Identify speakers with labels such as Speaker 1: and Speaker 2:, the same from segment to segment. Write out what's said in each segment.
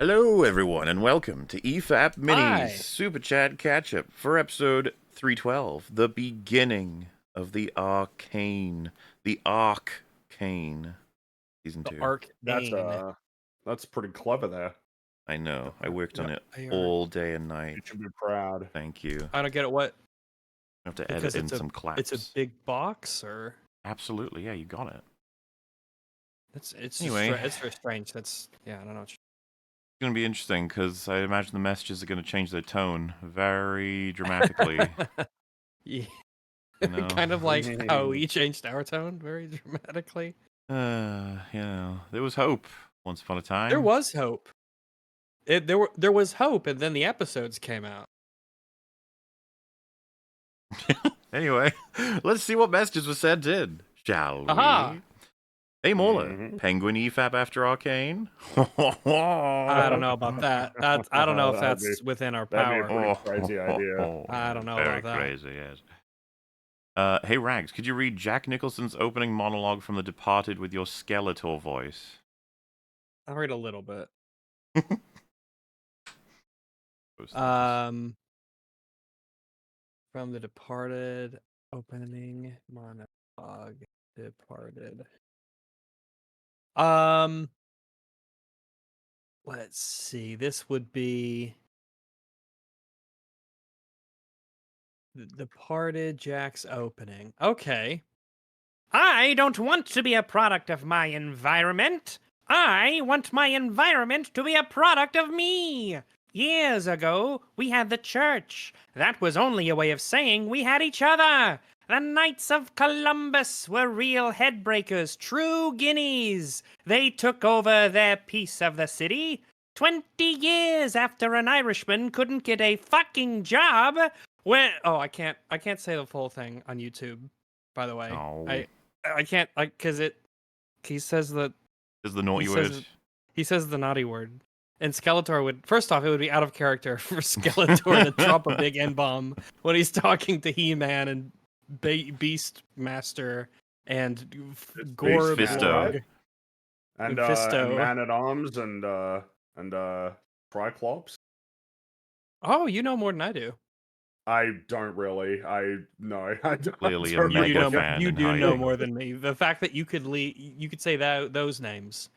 Speaker 1: Hello, everyone, and welcome to EFAP
Speaker 2: Hi.
Speaker 1: Minis Superchat Catchup for episode 312, the beginning of the Arcane. The Arcane. Season 2.
Speaker 2: Arcane.
Speaker 3: That's pretty clever there.
Speaker 1: I know, I worked on it
Speaker 2: I
Speaker 1: all day and night.
Speaker 3: You should be proud.
Speaker 1: Thank you.
Speaker 2: don't get it. What?
Speaker 1: I have to
Speaker 2: Because
Speaker 1: edit in some claps.
Speaker 2: It's a big box, or
Speaker 1: Absolutely, yeah, you got it.
Speaker 2: it's
Speaker 1: Anyway.
Speaker 2: it's very strange. I don't know.
Speaker 1: It's going to be interesting, because I imagine the messages are going to change their tone very dramatically.
Speaker 2: Yeah.
Speaker 1: You know?
Speaker 2: Kind of like how we changed our tone very dramatically.
Speaker 1: There was hope once upon a time.
Speaker 2: There was hope. There was hope, and then the episodes came out.
Speaker 1: Anyway, let's see what messages were sent in, shall we?
Speaker 2: Aha!
Speaker 1: Hey, Mauler. Penguin EFAP after Arcane?
Speaker 2: I don't know about that. I don't know if that's within our
Speaker 3: that'd be
Speaker 2: power.
Speaker 3: a pretty crazy idea.
Speaker 2: I don't know
Speaker 1: Very
Speaker 2: about that.
Speaker 1: crazy, yes. Hey, Rags, could you read Jack Nicholson's opening monologue from The Departed with your Skeletor voice?
Speaker 2: I'll read a little bit.
Speaker 1: Those things.
Speaker 2: From The Departed, opening monologue, Departed. Let's see. This would be The Departed, Jack's opening. Okay. I don't want to be a product of my environment. I want my environment to be a product of me. Years ago, we had the church. That was only a way of saying we had each other. The Knights of Columbus were real headbreakers, true guineas. They took over their piece of the city. 20 years after an Irishman couldn't get a fucking job. I can't say the full thing on YouTube, by the way.
Speaker 1: No.
Speaker 2: I can't, because he says that.
Speaker 1: Is the naughty word?
Speaker 2: He says the naughty word. And Skeletor would, first off, it would be out of character for Skeletor to drop a big N-bomb when he's talking to He-Man and Beastmaster and Gorb.
Speaker 1: Fisto.
Speaker 3: And
Speaker 2: Fisto.
Speaker 3: and Man-at-Arms and Triclops.
Speaker 2: Oh, you know more than I do.
Speaker 3: I don't really. I don't.
Speaker 1: Clearly a
Speaker 3: don't
Speaker 1: mega
Speaker 3: really.
Speaker 1: fan.
Speaker 2: You
Speaker 1: in
Speaker 2: do know
Speaker 1: hiding.
Speaker 2: more than me. The fact that you could say those names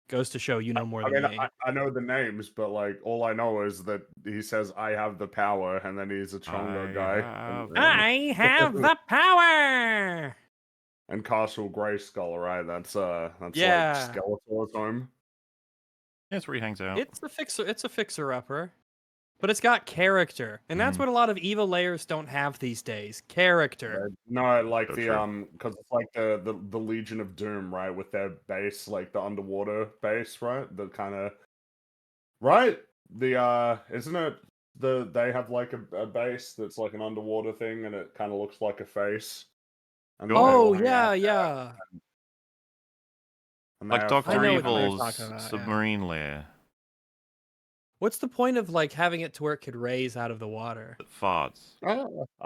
Speaker 2: goes to show you know more than me.
Speaker 3: I know the names, but like all I know is that he says I have the power, and then he's a Chongo guy.
Speaker 2: I have the power.
Speaker 3: And Castle Grayskull, right? That's
Speaker 2: Yeah.
Speaker 3: like Skeletor's home.
Speaker 1: That's where he hangs out.
Speaker 2: It's a fixer-upper. But it's got character, and that's what a lot of evil layers don't have these days. Character.
Speaker 3: No, like
Speaker 1: So
Speaker 3: the
Speaker 1: true.
Speaker 3: because it's like the Legion of Doom, right? With their base, like the underwater base, right? The kind of right. The isn't it they have like a base that's like an underwater thing, and it kind of looks like a face. And then they
Speaker 2: Oh
Speaker 3: all hang out there,
Speaker 2: yeah.
Speaker 3: and they
Speaker 1: Like
Speaker 3: have
Speaker 1: Dr.
Speaker 2: I know
Speaker 3: fun.
Speaker 2: what you're
Speaker 1: Evil's
Speaker 2: talking about, yeah.
Speaker 1: submarine lair
Speaker 2: What's the point of like having it to where it could raise out of the water?
Speaker 1: that farts.
Speaker 3: I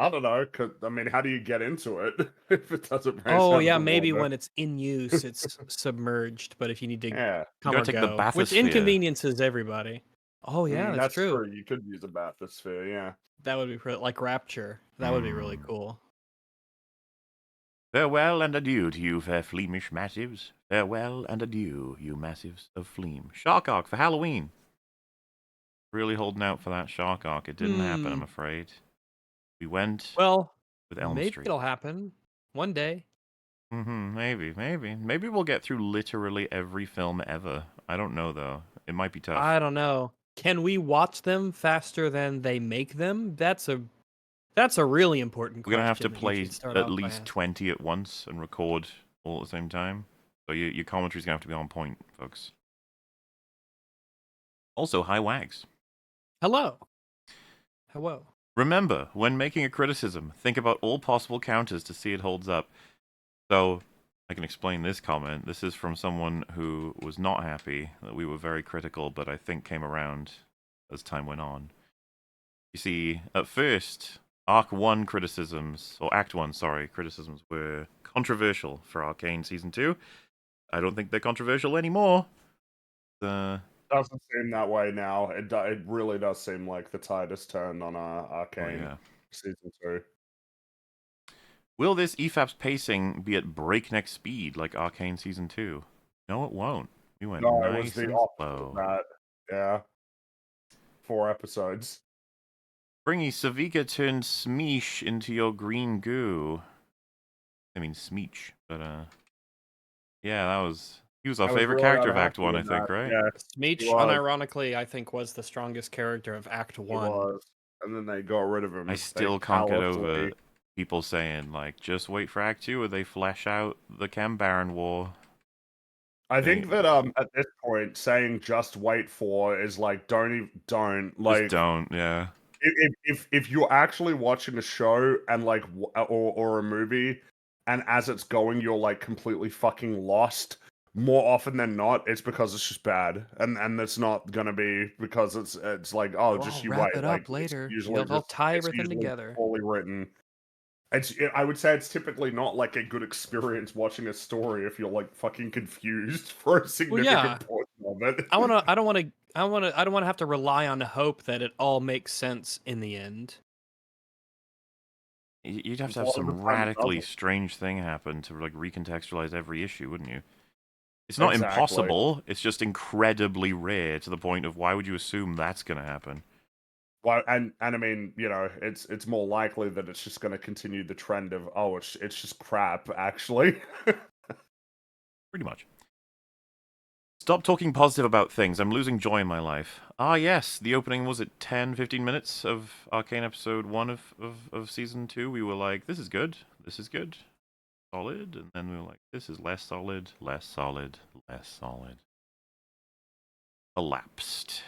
Speaker 3: don't know. I mean, how do you get into it if it doesn't raise
Speaker 2: Oh
Speaker 3: out of
Speaker 2: yeah,
Speaker 3: the
Speaker 2: maybe
Speaker 3: water?
Speaker 2: when it's in use, it's submerged. But if you need to
Speaker 3: Yeah.
Speaker 2: come
Speaker 1: gotta
Speaker 2: or
Speaker 1: take the
Speaker 2: go, which
Speaker 1: bathysphere.
Speaker 2: inconveniences everybody. Oh yeah, that's true.
Speaker 3: You could use a bathysphere, yeah.
Speaker 2: That would be like Rapture. That would be really
Speaker 1: Mm.
Speaker 2: cool.
Speaker 1: Farewell and adieu to you, fair Fleamish massives. Farewell and adieu, you massives of Fleam. Shark Arc for Halloween. Really holding out for that Shark Arc. It didn't happen, I'm afraid. We went
Speaker 2: Well,
Speaker 1: with Elm
Speaker 2: maybe
Speaker 1: Street.
Speaker 2: it'll happen one day.
Speaker 1: Maybe we'll get through literally every film ever. I don't know, though. It might be tough.
Speaker 2: I don't know. Can we watch them faster than they make them? That's a really important
Speaker 1: We're
Speaker 2: question.
Speaker 1: going to have to
Speaker 2: that you
Speaker 1: play
Speaker 2: should start
Speaker 1: at
Speaker 2: off by
Speaker 1: least
Speaker 2: asking.
Speaker 1: 20 at once and record all at the same time. So your commentary's going to have to be on point, folks. Also, hi Wags.
Speaker 2: Hello. Hello.
Speaker 1: Remember, when making a criticism, think about all possible counters to see it holds up. So, I can explain this comment. This is from someone who was not happy that we were very critical, but I think came around as time went on. You see, at first, Act 1 criticisms were controversial for Arcane Season 2. I don't think they're controversial anymore.
Speaker 3: doesn't seem that way now. It really does seem like the tide has turned on Arcane
Speaker 1: yeah.
Speaker 3: season 2.
Speaker 1: Will this EFAP's pacing be at breakneck speed like Arcane Season 2? No, it won't. We went
Speaker 3: No, it was
Speaker 1: nice
Speaker 3: the
Speaker 1: and
Speaker 3: opposite of
Speaker 1: slow.
Speaker 3: that. Yeah. 4 episodes.
Speaker 1: Springy, Savika turned Smeesh into your green goo. I mean Smeech, but yeah, he was our
Speaker 3: I was
Speaker 1: favorite
Speaker 3: really
Speaker 1: character
Speaker 3: not
Speaker 1: of Act
Speaker 3: happy
Speaker 1: 1, I
Speaker 3: with
Speaker 1: think,
Speaker 3: that.
Speaker 1: right?
Speaker 3: Yeah,
Speaker 2: Smeech,
Speaker 3: he was.
Speaker 2: unironically, I think was the strongest character of Act
Speaker 3: He
Speaker 2: 1.
Speaker 3: was. And then they got rid of
Speaker 1: I
Speaker 3: him. They
Speaker 1: still can't get over
Speaker 3: callously.
Speaker 1: people saying, like, just wait for Act 2 or they flesh out the Chem Baron War.
Speaker 3: I think that at this point saying just wait for is like don't
Speaker 1: Just
Speaker 3: like
Speaker 1: don't, yeah.
Speaker 3: if you're actually watching a show and like or a movie and as it's going you're like completely fucking lost, more often than not it's because it's just bad, and it's not gonna be because it's like oh
Speaker 2: Well,
Speaker 3: just
Speaker 2: I'll
Speaker 3: you
Speaker 2: wrap
Speaker 3: wait,
Speaker 2: it
Speaker 3: like
Speaker 2: up
Speaker 3: it's
Speaker 2: later.
Speaker 3: usually
Speaker 2: They'll tie
Speaker 3: it's
Speaker 2: everything
Speaker 3: usually
Speaker 2: together.
Speaker 3: poorly written. I would say it's typically not like a good experience watching a story if you're like fucking confused for a significant portion of it.
Speaker 2: I don't want to have to rely on hope that it all makes sense in the end.
Speaker 1: You'd have to
Speaker 3: A
Speaker 1: have
Speaker 3: lot of the
Speaker 1: some
Speaker 3: time it
Speaker 1: radically
Speaker 3: doesn't.
Speaker 1: strange thing happen to like recontextualize every issue, wouldn't you? It's not
Speaker 3: Exactly.
Speaker 1: impossible, it's just incredibly rare to the point of why would you assume that's gonna happen?
Speaker 3: Well, and I mean, you know, it's more likely that it's just going to continue the trend of it's just crap. Actually,
Speaker 1: Pretty much. Stop talking positive about things. I'm losing joy in my life. Ah, yes. The opening was at 10, 15 minutes of Arcane episode 1 of season 2. We were like, this is good. This is good. Solid. And then we were like, this is less solid, less solid, less solid. Elapsed.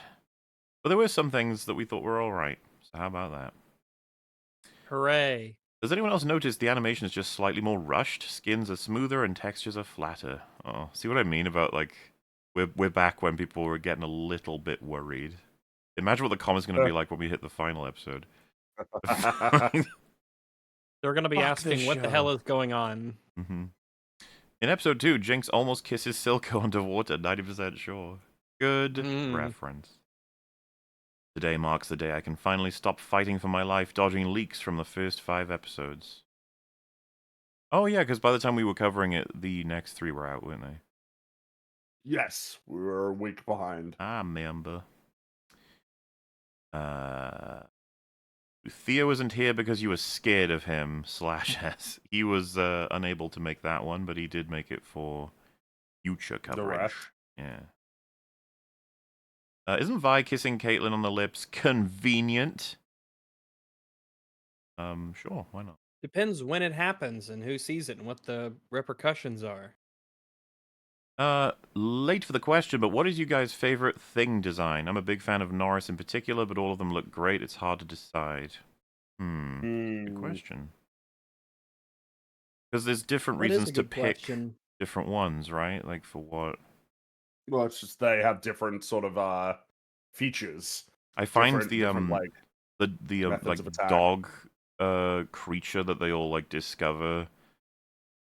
Speaker 1: But there were some things that we thought were alright. So how about that?
Speaker 2: Hooray.
Speaker 1: Does anyone else notice the animation is just slightly more rushed? Skins are smoother and textures are flatter. Oh, see what I mean about, like, we're back when people were getting a little bit worried. Imagine what the comments are going to be like when we hit the final episode.
Speaker 2: They're going to be
Speaker 1: Fuck
Speaker 2: asking
Speaker 1: this
Speaker 2: what the hell
Speaker 1: show.
Speaker 2: is going on.
Speaker 1: Mm-hmm. In episode 2, Jinx almost kisses Silco underwater, 90% sure. Good reference. Today marks the day I can finally stop fighting for my life, dodging leaks from the first 5 episodes. Oh yeah, because by the time we were covering it, the next 3 were out, weren't they?
Speaker 3: Yes, we were a week behind.
Speaker 1: I remember. Theo isn't here because you were scared of him, /S. He was unable to make that one, but he did make it for future coverage.
Speaker 3: The ref.
Speaker 1: Yeah. Isn't Vi kissing Caitlyn on the lips convenient? Sure, why not?
Speaker 2: Depends when it happens and who sees it and what the repercussions are.
Speaker 1: Late for the question, but what is you guys' favorite thing design? I'm a big fan of Norris in particular, but all of them look great. It's hard to decide. Good question. Because there's different reasons to pick different ones, right? Like for what?
Speaker 3: Well, it's just they have different sort of features.
Speaker 1: I find the
Speaker 3: methods of attack.
Speaker 1: dog creature that they all like discover.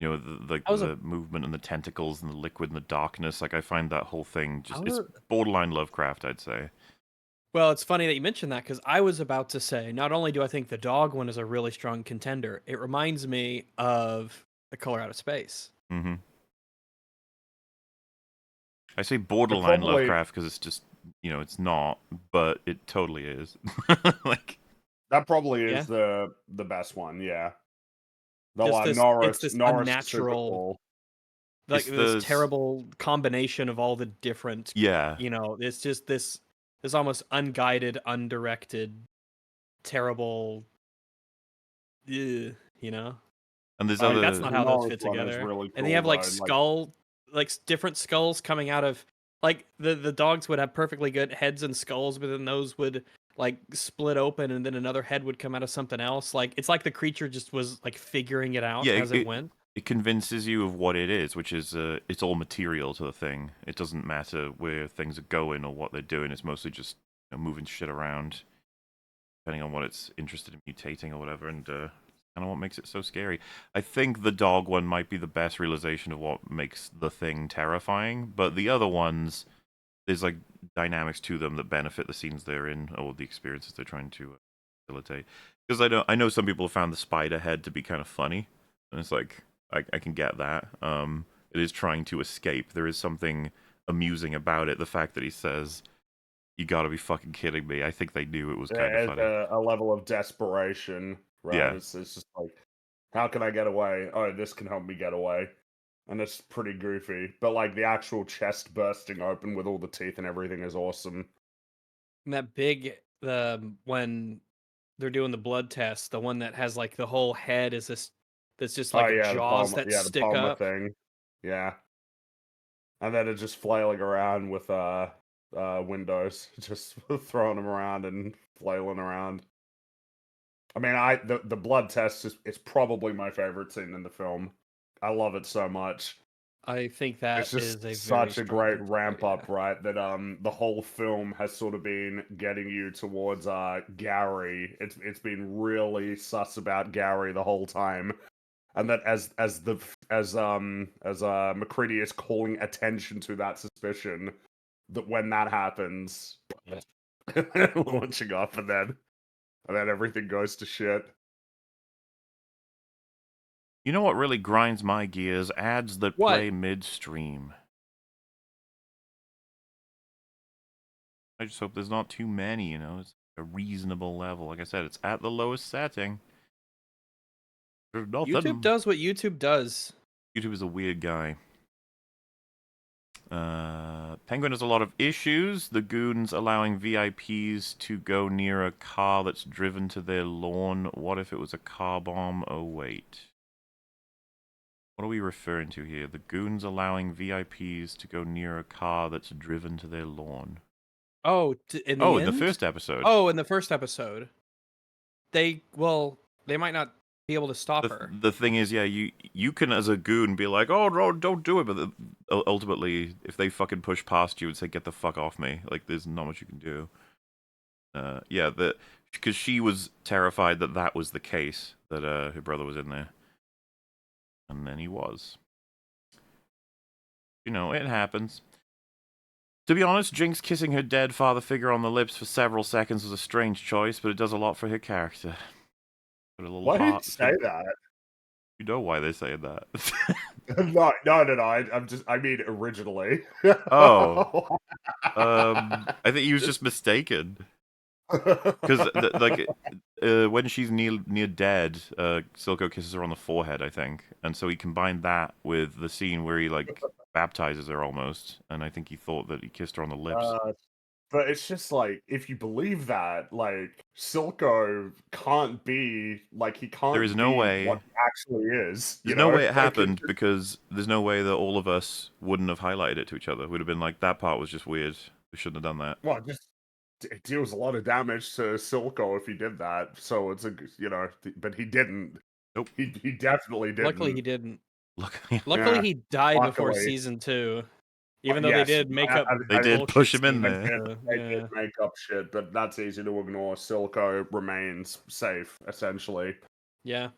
Speaker 1: You know, the movement and the tentacles and the liquid and the darkness. Like I find that whole thing just it's borderline Lovecraft, I'd say.
Speaker 2: Well, it's funny that you mentioned that because I was about to say, not only do I think the dog one is a really strong contender, it reminds me of The Color Out of Space.
Speaker 1: Mm-hmm. I say borderline Lovecraft because it's just, you know, it's not, but it totally is. Like
Speaker 3: that probably is the best one, yeah.
Speaker 2: Norris unnatural, like this terrible combination of all the different.
Speaker 1: Yeah.
Speaker 2: You know, it's just this almost unguided, undirected, terrible. You know.
Speaker 1: And there's
Speaker 2: that's not how those fit together.
Speaker 3: Really cool,
Speaker 2: and they have like different skulls coming out of like the dogs would have perfectly good heads and skulls, but then those would like split open and then another head would come out of something else. Like it's like the creature just was like figuring it out as it went.
Speaker 1: It convinces you of what it is, which is it's all material to the thing. It doesn't matter where things are going or what they're doing. It's mostly just moving shit around, depending on what it's interested in mutating or whatever. And kind of what makes it so scary. I think the dog one might be the best realization of what makes the thing terrifying. But the other ones, there's like dynamics to them that benefit the scenes they're in or the experiences they're trying to facilitate. Because I know some people have found the spider head to be kind of funny, and it's like I can get that. It is trying to escape. There is something amusing about it. The fact that he says, "You got to be fucking kidding me." I think they knew it was kind of
Speaker 3: There's
Speaker 1: funny.
Speaker 3: a level of desperation, right?
Speaker 1: Yeah.
Speaker 3: It's just like, how can I get away? Oh, this can help me get away. And it's pretty goofy. But like the actual chest bursting open with all the teeth and everything is awesome.
Speaker 2: And that big when they're doing the blood test, the one that has like the whole head is this that's just
Speaker 3: Oh
Speaker 2: like
Speaker 3: yeah,
Speaker 2: jaws that
Speaker 3: the
Speaker 2: stick
Speaker 3: Palmer
Speaker 2: up.
Speaker 3: thing. Yeah. And then it's just flailing around with windows, just throwing them around and flailing around. I mean, the blood test is it's probably my favorite scene in the film. I love it so much.
Speaker 2: I think
Speaker 3: It's
Speaker 2: that
Speaker 3: just
Speaker 2: is a very
Speaker 3: such a
Speaker 2: strong
Speaker 3: great
Speaker 2: contender,
Speaker 3: ramp up,
Speaker 2: yeah.
Speaker 3: right? That the whole film has sort of been getting you towards Gary. It's been really sus about Gary the whole time. And that as McCready is calling attention to that suspicion, that when that happens, launching off and then everything goes to shit.
Speaker 1: You know what really grinds my gears? Ads that
Speaker 2: What?
Speaker 1: play midstream. I just hope there's not too many, you know? It's a reasonable level. Like I said, it's at the lowest setting. There's nothing.
Speaker 2: YouTube does what YouTube does.
Speaker 1: YouTube is a weird guy. Penguin has a lot of issues. The goons allowing VIPs to go near a car that's driven to their lawn. What if it was a car bomb? Oh, wait. What are we referring to here? The goons allowing VIPs to go near a car that's driven to their lawn.
Speaker 2: Oh, in the
Speaker 1: Oh,
Speaker 2: end?
Speaker 1: in the first episode.
Speaker 2: Oh, in the first episode. They might not be able to stop her.
Speaker 1: The thing is, yeah, you can as a goon be like, oh no, don't do it, but ultimately, if they fucking push past you and say, get the fuck off me, like there's not much you can do. Yeah, because she was terrified that that was the case, that her brother was in there, and then he was. You know, it happens. To be honest, Jinx kissing her dead father figure on the lips for several seconds was a strange choice, but it does a lot for her character. Put a little
Speaker 3: Why did you
Speaker 1: heart.
Speaker 3: say that?
Speaker 1: You know why they say that.
Speaker 3: No. I mean originally.
Speaker 1: Oh. I think he was just mistaken. Because, when she's near dead, Silco kisses her on the forehead, I think. And so he combined that with the scene where he, like, baptizes her almost. And I think he thought that he kissed her on the lips.
Speaker 3: But it's just like, if you believe that, like, Silco can't be, like, he can't
Speaker 1: There is no
Speaker 3: be
Speaker 1: way.
Speaker 3: what he actually is.
Speaker 1: There's no way it happened, because there's no way that all of us wouldn't have highlighted it to each other. We'd have been like, that part was just weird. We shouldn't have done that.
Speaker 3: Well, just it deals a lot of damage to Silco if he did that. So it's but he didn't.
Speaker 1: Nope.
Speaker 3: He definitely didn't.
Speaker 2: Luckily, he didn't.
Speaker 1: Luckily,
Speaker 2: Luckily, he died before
Speaker 3: luckily.
Speaker 2: season 2. Even though they
Speaker 3: Yes,
Speaker 2: did make up.
Speaker 1: They did
Speaker 2: bullshit
Speaker 1: push him in
Speaker 2: scenes,
Speaker 1: there.
Speaker 3: They did make up shit, but that's easy to ignore. Silco remains safe, essentially.
Speaker 2: Yeah.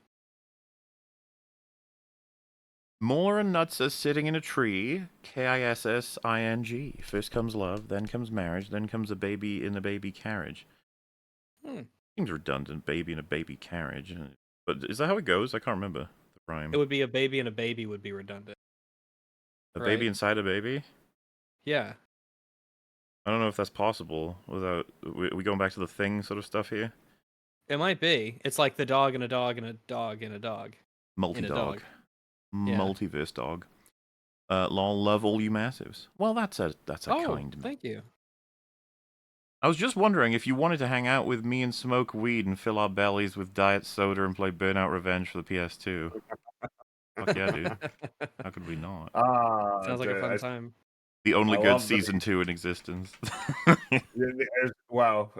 Speaker 1: Moore and Nuts are sitting in a tree. Kissing. First comes love, then comes marriage, then comes a baby in a baby carriage. Seems redundant, baby in a baby carriage. But is that how it goes? I can't remember the rhyme.
Speaker 2: It would be a baby and a baby would be redundant.
Speaker 1: A
Speaker 2: right?
Speaker 1: baby inside a baby?
Speaker 2: Yeah.
Speaker 1: I don't know if that's possible without... Are we going back to the Thing sort of stuff here?
Speaker 2: It might be. It's like the dog and a dog and a dog and a dog.
Speaker 1: Multi-dog.
Speaker 2: Yeah.
Speaker 1: Multiverse dog. Lol, love all you massives. Well, that's a kind...
Speaker 2: Thank you.
Speaker 1: I was just wondering if you wanted to hang out with me and smoke weed and fill our bellies with diet soda and play Burnout Revenge for the PS2. Fuck yeah, dude. How could we not?
Speaker 2: Sounds like a fun time.
Speaker 1: The only
Speaker 3: I
Speaker 1: good
Speaker 3: love
Speaker 1: season 2 in existence.
Speaker 3: Well,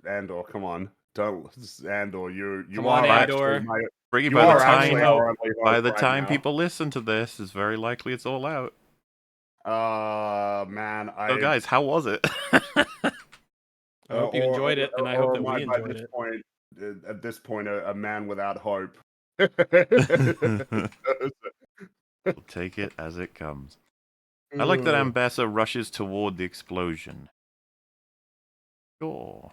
Speaker 3: Andor, come on. Don't Andor, you
Speaker 2: Come on,
Speaker 3: are
Speaker 2: Andor.
Speaker 3: actually my
Speaker 1: Bring it
Speaker 3: you
Speaker 1: by
Speaker 3: are
Speaker 1: the
Speaker 3: actually
Speaker 1: time
Speaker 3: our only hope
Speaker 1: by the
Speaker 3: right
Speaker 1: time
Speaker 3: now.
Speaker 1: people listen to this, it's very likely it's all out.
Speaker 3: Man,
Speaker 1: So guys, how was it?
Speaker 2: I hope you enjoyed it, and I hope that we enjoyed it.
Speaker 3: At this point, a man without hope.
Speaker 1: We'll take it as it comes. I like that
Speaker 3: Ugh.
Speaker 1: Ambessa rushes toward the explosion. Sure.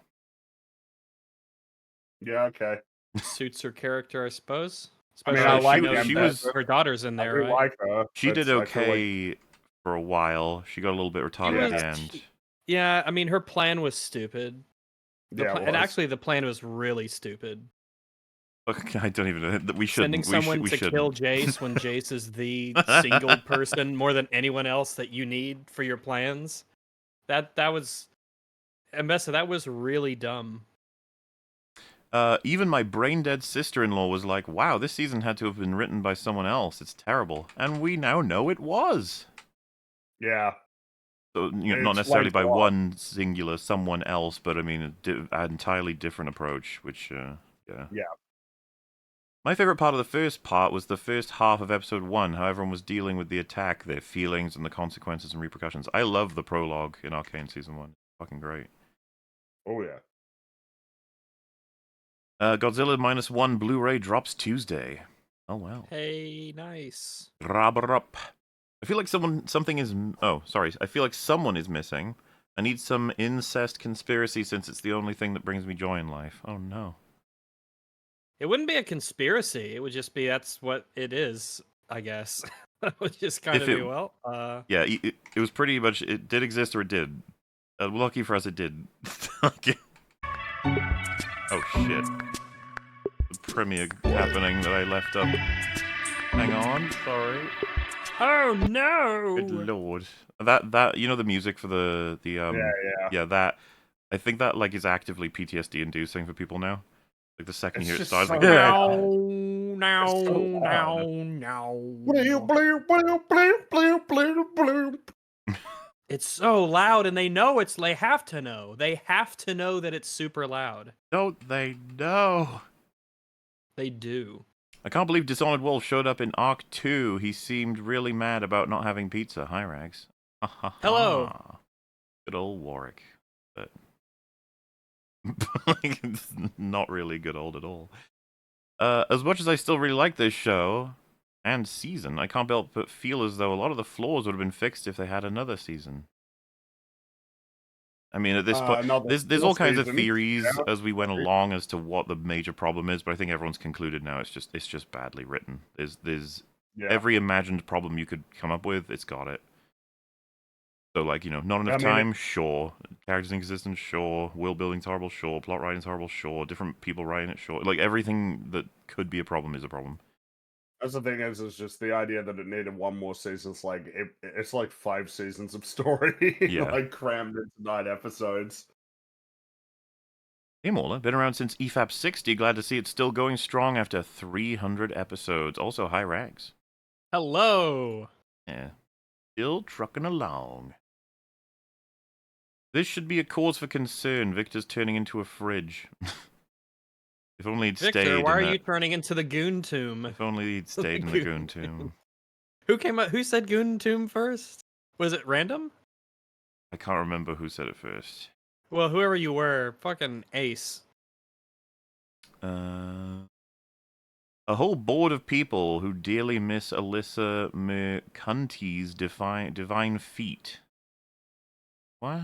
Speaker 3: Yeah, okay.
Speaker 2: Suits her character, I suppose.
Speaker 3: I mean,
Speaker 2: Especially
Speaker 3: I
Speaker 2: if
Speaker 3: like
Speaker 2: she knows
Speaker 1: she
Speaker 2: that
Speaker 1: was-
Speaker 2: her daughter's in
Speaker 3: I
Speaker 2: there,
Speaker 3: do
Speaker 2: right?
Speaker 3: like her.
Speaker 1: She did
Speaker 3: but I feel like-
Speaker 1: okay for a while. She got a little bit retarded at the end.
Speaker 2: Yeah, I mean, her plan was stupid.
Speaker 3: yeah, it
Speaker 2: And
Speaker 3: was.
Speaker 2: actually, the plan was really stupid.
Speaker 1: Look, I don't even know that we
Speaker 2: Sending
Speaker 1: shouldn't.
Speaker 2: someone
Speaker 1: we
Speaker 2: to
Speaker 1: shouldn't.
Speaker 2: kill Jace when Jace is the single person more than anyone else that you need for your plans. That was, Ambessa, that was really dumb.
Speaker 1: Even my brain-dead sister-in-law was like, wow, this season had to have been written by someone else. It's terrible. And we now know it was.
Speaker 3: Yeah.
Speaker 1: So, you know,
Speaker 3: It
Speaker 1: not necessarily
Speaker 3: explains
Speaker 1: by
Speaker 3: a lot.
Speaker 1: one singular someone else, but I mean, an entirely different approach, which, yeah.
Speaker 3: Yeah.
Speaker 1: My favorite part of the first part was the first half of episode 1, how everyone was dealing with the attack, their feelings, and the consequences and repercussions. I love the prologue in Arcane Season 1. Fucking great.
Speaker 3: Oh yeah.
Speaker 1: Godzilla -1 Blu-ray drops Tuesday. Oh, well.
Speaker 2: Hey, nice.
Speaker 1: Rubber up. I feel like something is... Oh, sorry. I feel like someone is missing. I need some incest conspiracy since it's the only thing that brings me joy in life. Oh, no.
Speaker 2: It wouldn't be a conspiracy. It would just be that's what it is, I guess. It would just kind
Speaker 1: If
Speaker 2: of
Speaker 1: it-
Speaker 2: be, well,
Speaker 1: Yeah, it was pretty much... It did exist or it did. Lucky for us, it did. Okay. Oh, shit. The premiere happening that I left up. Hang on, sorry.
Speaker 2: oh no!
Speaker 1: Good lord. That you know the music for the
Speaker 3: Yeah.
Speaker 1: that I think that like is actively PTSD inducing for people now. Like the second
Speaker 3: It's
Speaker 1: you hear it
Speaker 3: just
Speaker 1: starts
Speaker 3: so
Speaker 1: like
Speaker 3: loud.
Speaker 2: No,
Speaker 3: It's so
Speaker 2: no,
Speaker 3: loud.
Speaker 2: no. It's so loud, and they know it's. They have to know. They have to know that it's super loud.
Speaker 1: don't they know?
Speaker 2: They do.
Speaker 1: I can't believe Dishonored Wolf showed up in Arc 2. He seemed really mad about not having pizza. Hi, Rags.
Speaker 2: Hello.
Speaker 1: Good old Warwick. But like, it's not really good old at all. As much as I still really like this show and season, I can't help but feel as though a lot of the flaws would have been fixed if they had another season. I mean, at this point, there's all kinds of theories as we went along as to what the major problem is, but I think everyone's concluded now it's just badly written. There's every imagined problem you could come up with, it's got it. So, like, you know, not enough time, sure. Characters inconsistent, sure. World building's horrible, sure. Plot writing's horrible, sure. Different people writing it, sure. Like, everything that could be a problem is a problem.
Speaker 3: That's the thing is just the idea that it needed one more season. It's like it's like 5 seasons of story,
Speaker 1: Yeah.
Speaker 3: like crammed into 9 episodes.
Speaker 1: Hey, Mola, been around since EFAP 60. Glad to see it's still going strong after 300 episodes. Also, hi, Rags.
Speaker 2: Hello.
Speaker 1: Yeah. Still trucking along. This should be a cause for concern. Victor's turning into a fridge. If only he'd
Speaker 2: Victor,
Speaker 1: stayed
Speaker 2: why are
Speaker 1: in
Speaker 2: you turning into the Goon Tomb?
Speaker 1: If only he'd stayed in the Goon Tomb.
Speaker 2: Who came up? Who said Goon Tomb first? Was it random?
Speaker 1: I can't remember who said it first.
Speaker 2: Well, whoever you were, fucking ace.
Speaker 1: A whole board of people who dearly miss Alyssa Mercanti's divine feat. What?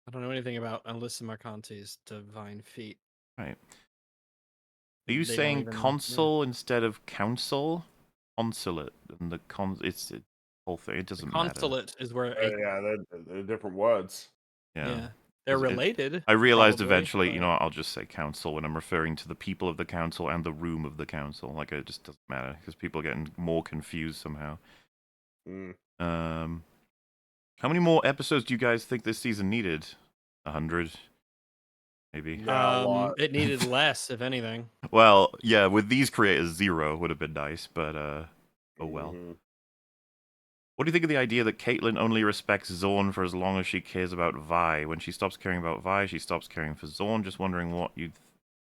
Speaker 2: I don't know anything about Alyssa Marcante's divine feat.
Speaker 1: Right. Are you
Speaker 2: They don't
Speaker 1: saying
Speaker 2: even-
Speaker 1: consul instead of council? Consulate and the it's a whole thing. It doesn't matter.
Speaker 2: Consulate is where.
Speaker 3: Yeah, they're different words.
Speaker 2: Yeah. They're related.
Speaker 1: I realized
Speaker 2: probably,
Speaker 1: eventually,
Speaker 2: but-
Speaker 1: you know, I'll just say council when I'm referring to the people of the council and the room of the council. Like, it just doesn't matter because people are getting more confused somehow.
Speaker 3: Mm.
Speaker 1: How many more episodes do you guys think this season needed? 100? Maybe.
Speaker 3: Yeah, a lot.
Speaker 2: It needed less, if anything.
Speaker 1: Well, yeah, with these creators, 0 would have been nice, but, oh well.
Speaker 3: Mhm.
Speaker 1: What do you think of the idea that Caitlyn only respects Zorn for as long as she cares about Vi? When she stops caring about Vi, she stops caring for Zorn. Just wondering what you'd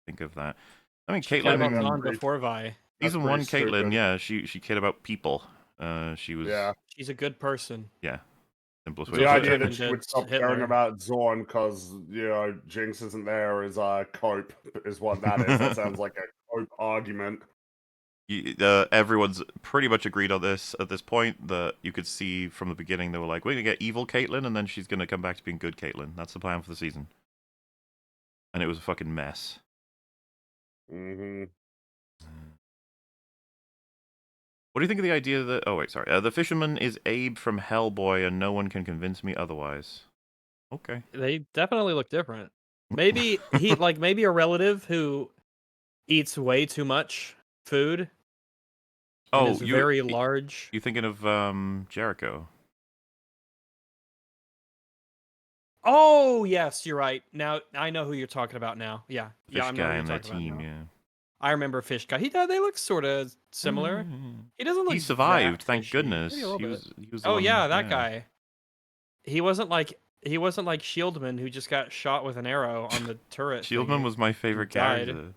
Speaker 1: think of that. I mean,
Speaker 2: Cared
Speaker 1: Caitlyn,
Speaker 2: about
Speaker 3: that's
Speaker 2: Dawn
Speaker 3: pretty-
Speaker 2: before Vi.
Speaker 3: That's
Speaker 1: season 1
Speaker 3: pretty
Speaker 1: Caitlyn,
Speaker 3: stupid.
Speaker 1: yeah, she cared about people. She was,
Speaker 3: Yeah.
Speaker 2: She's a good person.
Speaker 1: simplest way
Speaker 3: The
Speaker 1: to
Speaker 3: idea
Speaker 1: put
Speaker 3: that
Speaker 1: it.
Speaker 3: she would stop
Speaker 2: Hitler.
Speaker 3: caring about Zorn because, you know, Jinx isn't there is cope, is what that is. That sounds like a cope argument.
Speaker 1: Everyone's pretty much agreed on this at this point. That you could see from the beginning, they were like, "We're gonna get evil Caitlyn, and then she's gonna come back to being good Caitlyn." That's the plan for the season, and it was a fucking mess.
Speaker 3: Mm-hmm.
Speaker 1: What do you think of the idea that? Oh wait, sorry. The fisherman is Abe from Hellboy, and no one can convince me otherwise. Okay.
Speaker 2: They definitely look different. Maybe maybe a relative who eats way too much food and
Speaker 1: Oh,
Speaker 2: is very large.
Speaker 1: you thinking of Jericho?
Speaker 2: Oh yes, you're right. Now I know who you're talking about. Now, yeah,
Speaker 1: Fish
Speaker 2: I know
Speaker 1: guy
Speaker 2: who you're
Speaker 1: and their
Speaker 2: talking about
Speaker 1: team,
Speaker 2: now.
Speaker 1: yeah.
Speaker 2: I remember Fish Guy. They look sort of similar. He doesn't look
Speaker 1: He
Speaker 2: that
Speaker 1: survived, thank
Speaker 2: fishy.
Speaker 1: goodness.
Speaker 2: Maybe a little
Speaker 1: He
Speaker 2: bit.
Speaker 1: was the
Speaker 2: Oh
Speaker 1: one.
Speaker 2: yeah, that guy. He wasn't like Shieldman who just got shot with an arrow on the turret.
Speaker 1: Shieldman
Speaker 2: thingy
Speaker 1: was my
Speaker 2: and
Speaker 1: favorite
Speaker 2: died.
Speaker 1: character.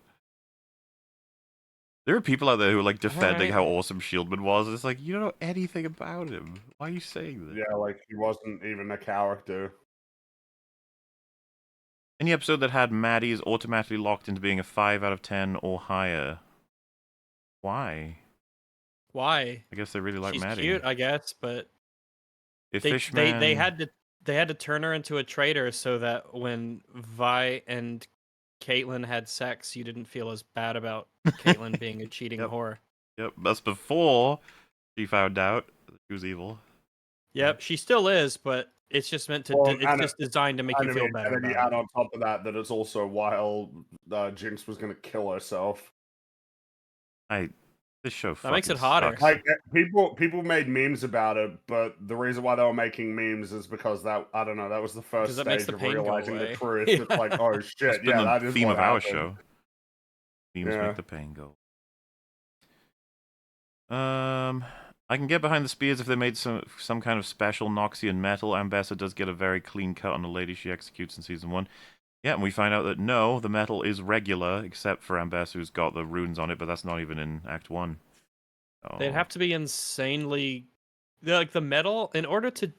Speaker 1: There are people out there who are like defending
Speaker 2: Alright.
Speaker 1: how awesome Shieldman was. It's like, you don't know anything about him. Why are you saying this?
Speaker 3: Yeah, like he wasn't even a character.
Speaker 1: Any episode that had Maddie is automatically locked into being a 5 out of 10 or higher. Why?
Speaker 2: Why?
Speaker 1: I guess they really like
Speaker 2: She's
Speaker 1: Maddie.
Speaker 2: cute, I guess, but
Speaker 1: If
Speaker 2: they
Speaker 1: Fishman...
Speaker 2: had to turn her into a traitor so that when Vi and Caitlyn had sex, you didn't feel as bad about Caitlyn being a cheating
Speaker 1: Yep.
Speaker 2: whore.
Speaker 1: Yep, that's before she found out that she was evil.
Speaker 2: Yep, she still is, but it's just meant to.
Speaker 3: Well,
Speaker 2: It's just designed to make you feel better
Speaker 3: and then you
Speaker 2: about
Speaker 3: add
Speaker 2: it.
Speaker 3: on top of that that it's also while Jinx was gonna kill herself.
Speaker 1: This show
Speaker 2: That makes
Speaker 1: fucking
Speaker 2: it hotter.
Speaker 1: sucks.
Speaker 3: Like people made memes about it, but the reason why they were making memes is because that I don't know that was the first
Speaker 2: Because that makes
Speaker 3: stage
Speaker 2: the
Speaker 3: of
Speaker 2: pain go
Speaker 3: realizing the
Speaker 2: away.
Speaker 3: truth.
Speaker 2: Yeah.
Speaker 3: It's like, oh
Speaker 1: That's
Speaker 3: shit,
Speaker 1: been
Speaker 3: yeah,
Speaker 1: the
Speaker 3: that is
Speaker 1: theme
Speaker 3: what
Speaker 1: of our
Speaker 3: happened.
Speaker 1: show. Memes
Speaker 3: Yeah.
Speaker 1: make the pain go. I can get behind the spears if they made some kind of special Noxian metal. Ambessa does get a very clean cut on the lady she executes in season 1. Yeah, and we find out that no, the metal is regular, except for Ambessa, who's got the runes on it, but that's not even in Act 1. Oh.
Speaker 2: They'd have to be insanely like the metal in order to.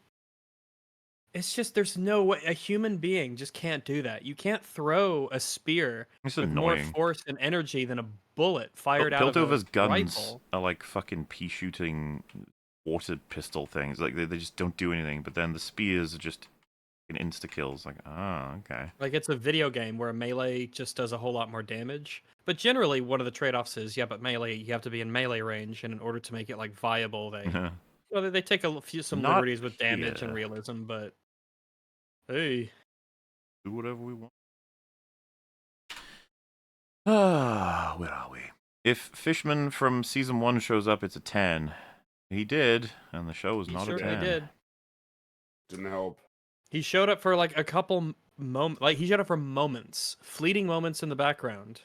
Speaker 2: It's just there's no way a human being just can't do that. You can't throw a spear
Speaker 1: It's
Speaker 2: with more
Speaker 1: annoying.
Speaker 2: force and energy than a bullet fired out of a
Speaker 1: Piltover's guns
Speaker 2: rifle.
Speaker 1: are like fucking pea-shooting water pistol things. Like, they just don't do anything, but then the spears are just insta-kills. Like, okay.
Speaker 2: Like it's a video game where a melee just does a whole lot more damage. But generally, one of the trade-offs is but melee you have to be in melee range, and in order to make it like viable, they take some
Speaker 1: Not
Speaker 2: liberties with damage and
Speaker 1: here.
Speaker 2: realism. But hey,
Speaker 1: Do whatever we want. Where are we? If Fishman from season 1 shows up, it's a 10. He did, and the show was
Speaker 2: he
Speaker 1: not
Speaker 2: sure
Speaker 1: a 10.
Speaker 2: did.
Speaker 3: Didn't help.
Speaker 2: He showed up for like a couple moments. Like he showed up for moments, fleeting moments in the background.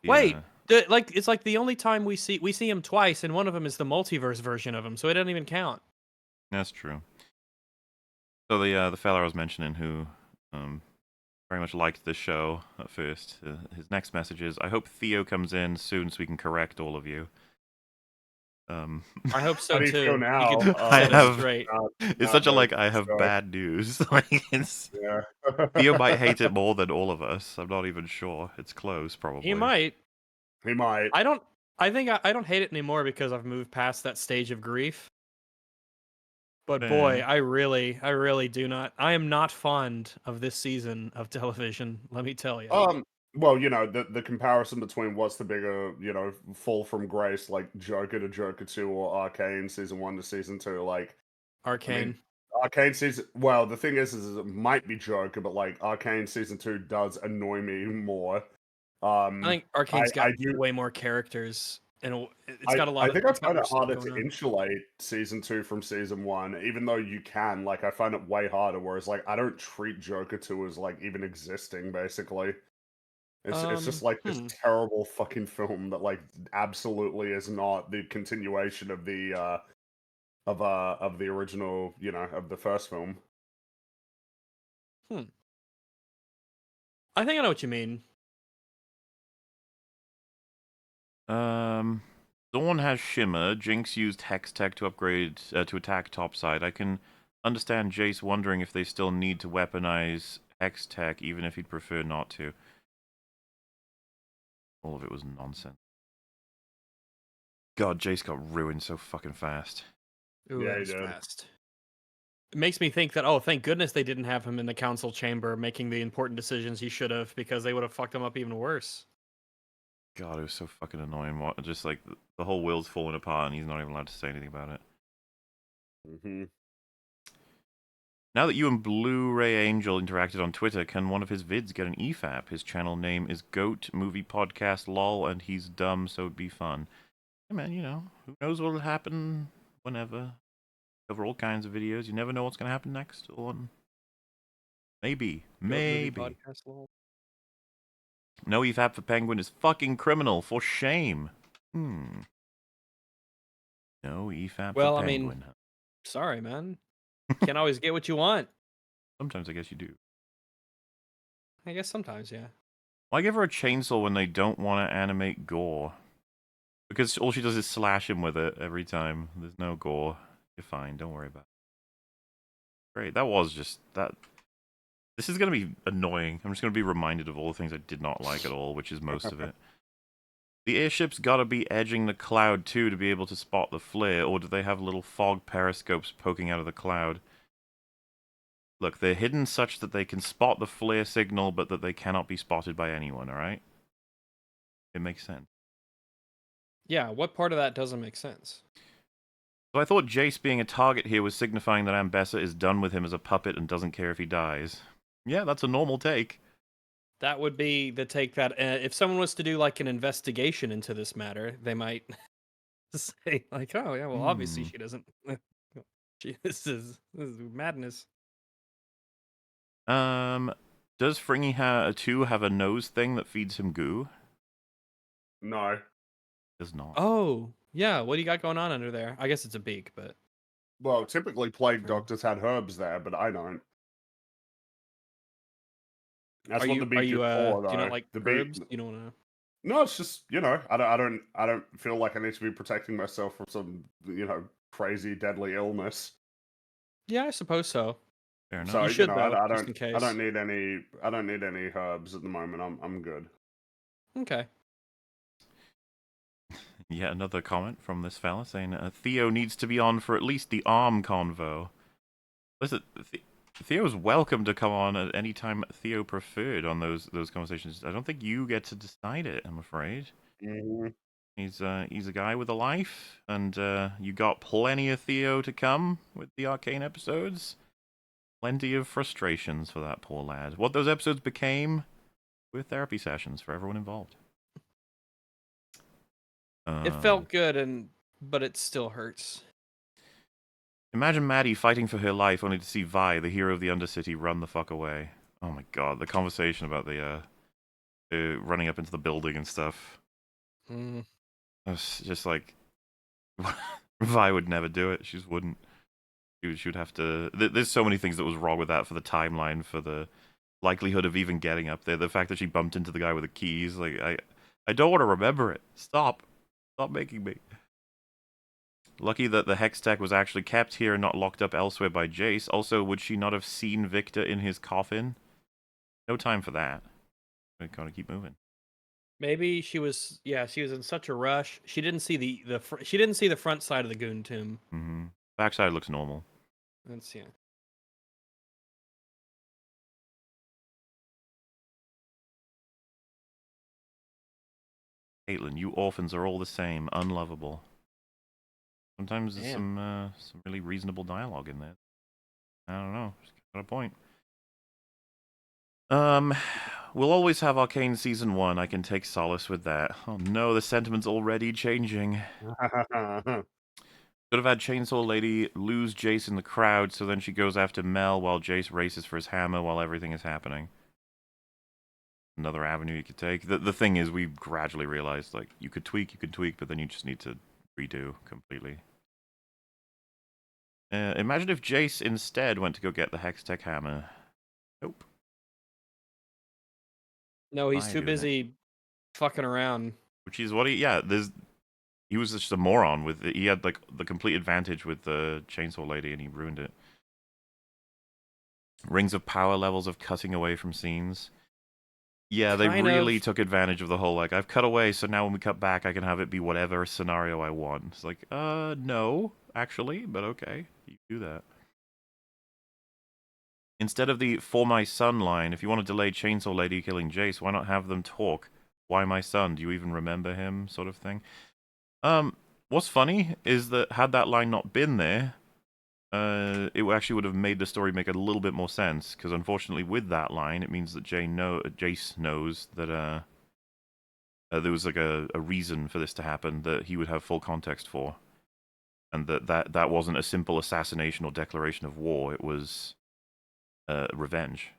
Speaker 1: Yeah.
Speaker 2: Wait, it's like the only time we see him twice, and one of them is the multiverse version of him, so it doesn't even count.
Speaker 1: That's true. So the fella I was mentioning who very much liked the show at first, his next message is, I hope Theo comes in soon so we can correct all of you.
Speaker 2: I hope so
Speaker 3: How do you
Speaker 2: too.
Speaker 3: feel now?
Speaker 2: He could set us straight.
Speaker 1: It's such a like I have bad news. Like
Speaker 3: Yeah.
Speaker 1: Theo might hate it more than all of us. I'm not even sure. It's close, probably.
Speaker 2: He might.
Speaker 3: He might.
Speaker 2: I don't. I think I don't hate it anymore because I've moved past that stage of grief. But boy,
Speaker 1: Yeah.
Speaker 2: I really do not. I am not fond of this season of television. Let me tell you.
Speaker 3: Well, the comparison between what's the bigger, fall from grace, like Joker to Joker 2 or Arcane season 1 to season 2, like
Speaker 2: Arcane.
Speaker 3: Arcane season. Well, the thing is it might be Joker, but like Arcane season 2 does annoy me more.
Speaker 2: I think Arcane's got
Speaker 3: I do.
Speaker 2: way more characters, and it's got a lot.
Speaker 3: I think I
Speaker 2: it's got
Speaker 3: find
Speaker 2: more
Speaker 3: it
Speaker 2: stuff
Speaker 3: harder
Speaker 2: going
Speaker 3: to
Speaker 2: on.
Speaker 3: insulate season 2 from season 1, even though you can. Like, I find it way harder. Whereas, like, I don't treat Joker 2 as like even existing. Basically, it's just like this terrible fucking film that like absolutely is not the continuation of the original, of the first film.
Speaker 2: I think I know what you mean.
Speaker 1: Dawn has Shimmer. Jinx used Hex Tech to upgrade to attack topside. I can understand Jace wondering if they still need to weaponize Hex Tech, even if he'd prefer not to. All of it was nonsense. God, Jace got ruined so fucking fast.
Speaker 2: Ooh,
Speaker 3: Yeah,
Speaker 2: that
Speaker 3: he
Speaker 2: was
Speaker 3: did.
Speaker 2: fast. It makes me think that, oh, thank goodness they didn't have him in the council chamber making the important decisions he should have, because they would have fucked him up even worse.
Speaker 1: God, it was so fucking annoying. What, just like the whole world's falling apart, and he's not even allowed to say anything about it.
Speaker 3: Mm-hmm.
Speaker 1: Now that you and Blu-ray Angel interacted on Twitter, can one of his vids get an EFAP? His channel name is Goat Movie Podcast LOL, and he's dumb, so it'd be fun. Hey man, you know, who knows what'll happen whenever. Cover all kinds of videos. You never know what's gonna happen next. Or maybe.
Speaker 2: Goat movie
Speaker 1: Maybe.
Speaker 2: podcast, lol.
Speaker 1: No EFAP for Penguin is fucking criminal. For shame. No EFAP
Speaker 2: Well,
Speaker 1: for
Speaker 2: I mean,
Speaker 1: Penguin.
Speaker 2: sorry, man. Can't always get what you want.
Speaker 1: Sometimes I guess you do.
Speaker 2: I guess sometimes, yeah.
Speaker 1: Why give her a chainsaw when they don't want to animate gore? Because all she does is slash him with it every time. There's no gore. You're fine. Don't worry about it. Great. That was just that. This is going to be annoying. I'm just going to be reminded of all the things I did not like at all, which is most of it. The airship's got to be edging the cloud too to be able to spot the flare, or do they have little fog periscopes poking out of the cloud? Look, they're hidden such that they can spot the flare signal, but that they cannot be spotted by anyone, alright? It makes sense.
Speaker 2: Yeah, what part of that doesn't make sense?
Speaker 1: So I thought Jace being a target here was signifying that Ambessa is done with him as a puppet and doesn't care if he dies. Yeah, that's a normal take.
Speaker 2: That would be the take that if someone was to do like an investigation into this matter, they might say like, "Oh yeah, well obviously she doesn't. This is madness."
Speaker 1: Does Fringy 2 have a nose thing that feeds him goo?
Speaker 3: No.
Speaker 1: Does not.
Speaker 2: Oh yeah, what do you got going on under there? I guess it's a beak, but
Speaker 3: Well, typically plague
Speaker 2: True.
Speaker 3: doctors had herbs there, but I don't. That's
Speaker 2: are
Speaker 3: what
Speaker 2: you
Speaker 3: the beak is for, though.
Speaker 2: do you not like
Speaker 3: the
Speaker 2: herbs?
Speaker 3: beak.
Speaker 2: You don't want to.
Speaker 3: No, it's just I don't feel like I need to be protecting myself from some crazy deadly illness.
Speaker 2: Yeah, I suppose so.
Speaker 1: Fair enough.
Speaker 3: So
Speaker 2: You should though,
Speaker 3: I
Speaker 2: just in
Speaker 3: I
Speaker 2: case.
Speaker 3: don't need any herbs at the moment. I'm good.
Speaker 2: Okay.
Speaker 1: Yet another comment from this fella saying Theo needs to be on for at least the arm convo. Listen, Theo's welcome to come on at any time Theo preferred on those conversations. I don't think you get to decide it, I'm afraid.
Speaker 3: Mm-hmm.
Speaker 1: He's a guy with a life, and you got plenty of Theo to come with the Arcane episodes. Plenty of frustrations for that poor lad. What those episodes became were therapy sessions for everyone involved.
Speaker 2: It felt good, but it still hurts.
Speaker 1: Imagine Maddie fighting for her life only to see Vi, the hero of the Undercity, run the fuck away. Oh my god, the conversation about the running up into the building and stuff.
Speaker 2: Mm.
Speaker 1: It's just like Vi would never do it. She just wouldn't. She would have to. There's so many things that was wrong with that for the timeline, for the likelihood of even getting up there. The fact that she bumped into the guy with the keys. Like I don't want to remember it. Stop making me. Lucky that the hex tech was actually kept here and not locked up elsewhere by Jace. Also, would she not have seen Victor in his coffin? No time for that. We gotta keep moving.
Speaker 2: Maybe she was in such a rush. She didn't see she didn't see the front side of the goon tomb.
Speaker 1: Mm-hmm. Backside looks normal.
Speaker 2: That's yeah.
Speaker 1: Caitlin, you orphans are all the same, unlovable. Sometimes there's some really reasonable dialogue in there. I don't know. She's got a point. We'll always have Arcane Season 1. I can take solace with that. Oh no, the sentiment's already changing. Could have had Chainsaw Lady lose Jace in the crowd, so then she goes after Mel while Jace races for his hammer while everything is happening. Another avenue you could take. The thing is, we gradually realized, like, you could tweak, but then you just need to redo completely. Imagine if Jace instead went to go get the Hextech hammer. Nope.
Speaker 2: No, he's too busy fucking around.
Speaker 1: Which is what he was just a moron with it. He had like the complete advantage with the Chainsaw Lady and he ruined it. Rings of power levels of cutting away from scenes. Yeah, they
Speaker 2: kind
Speaker 1: really
Speaker 2: of.
Speaker 1: took advantage of the whole, like, I've cut away, so now when we cut back, I can have it be whatever scenario I want. It's like, no, actually, but okay, you do that. Instead of the "for my son" line, if you want to delay Chainsaw Lady killing Jace, why not have them talk? Why my son? Do you even remember him? Sort of thing. What's funny is that had that line not been there, it actually would have made the story make a little bit more sense, because unfortunately with that line, it means that Jace knows that there was like a reason for this to happen that he would have full context for, and that wasn't a simple assassination or declaration of war. It was revenge.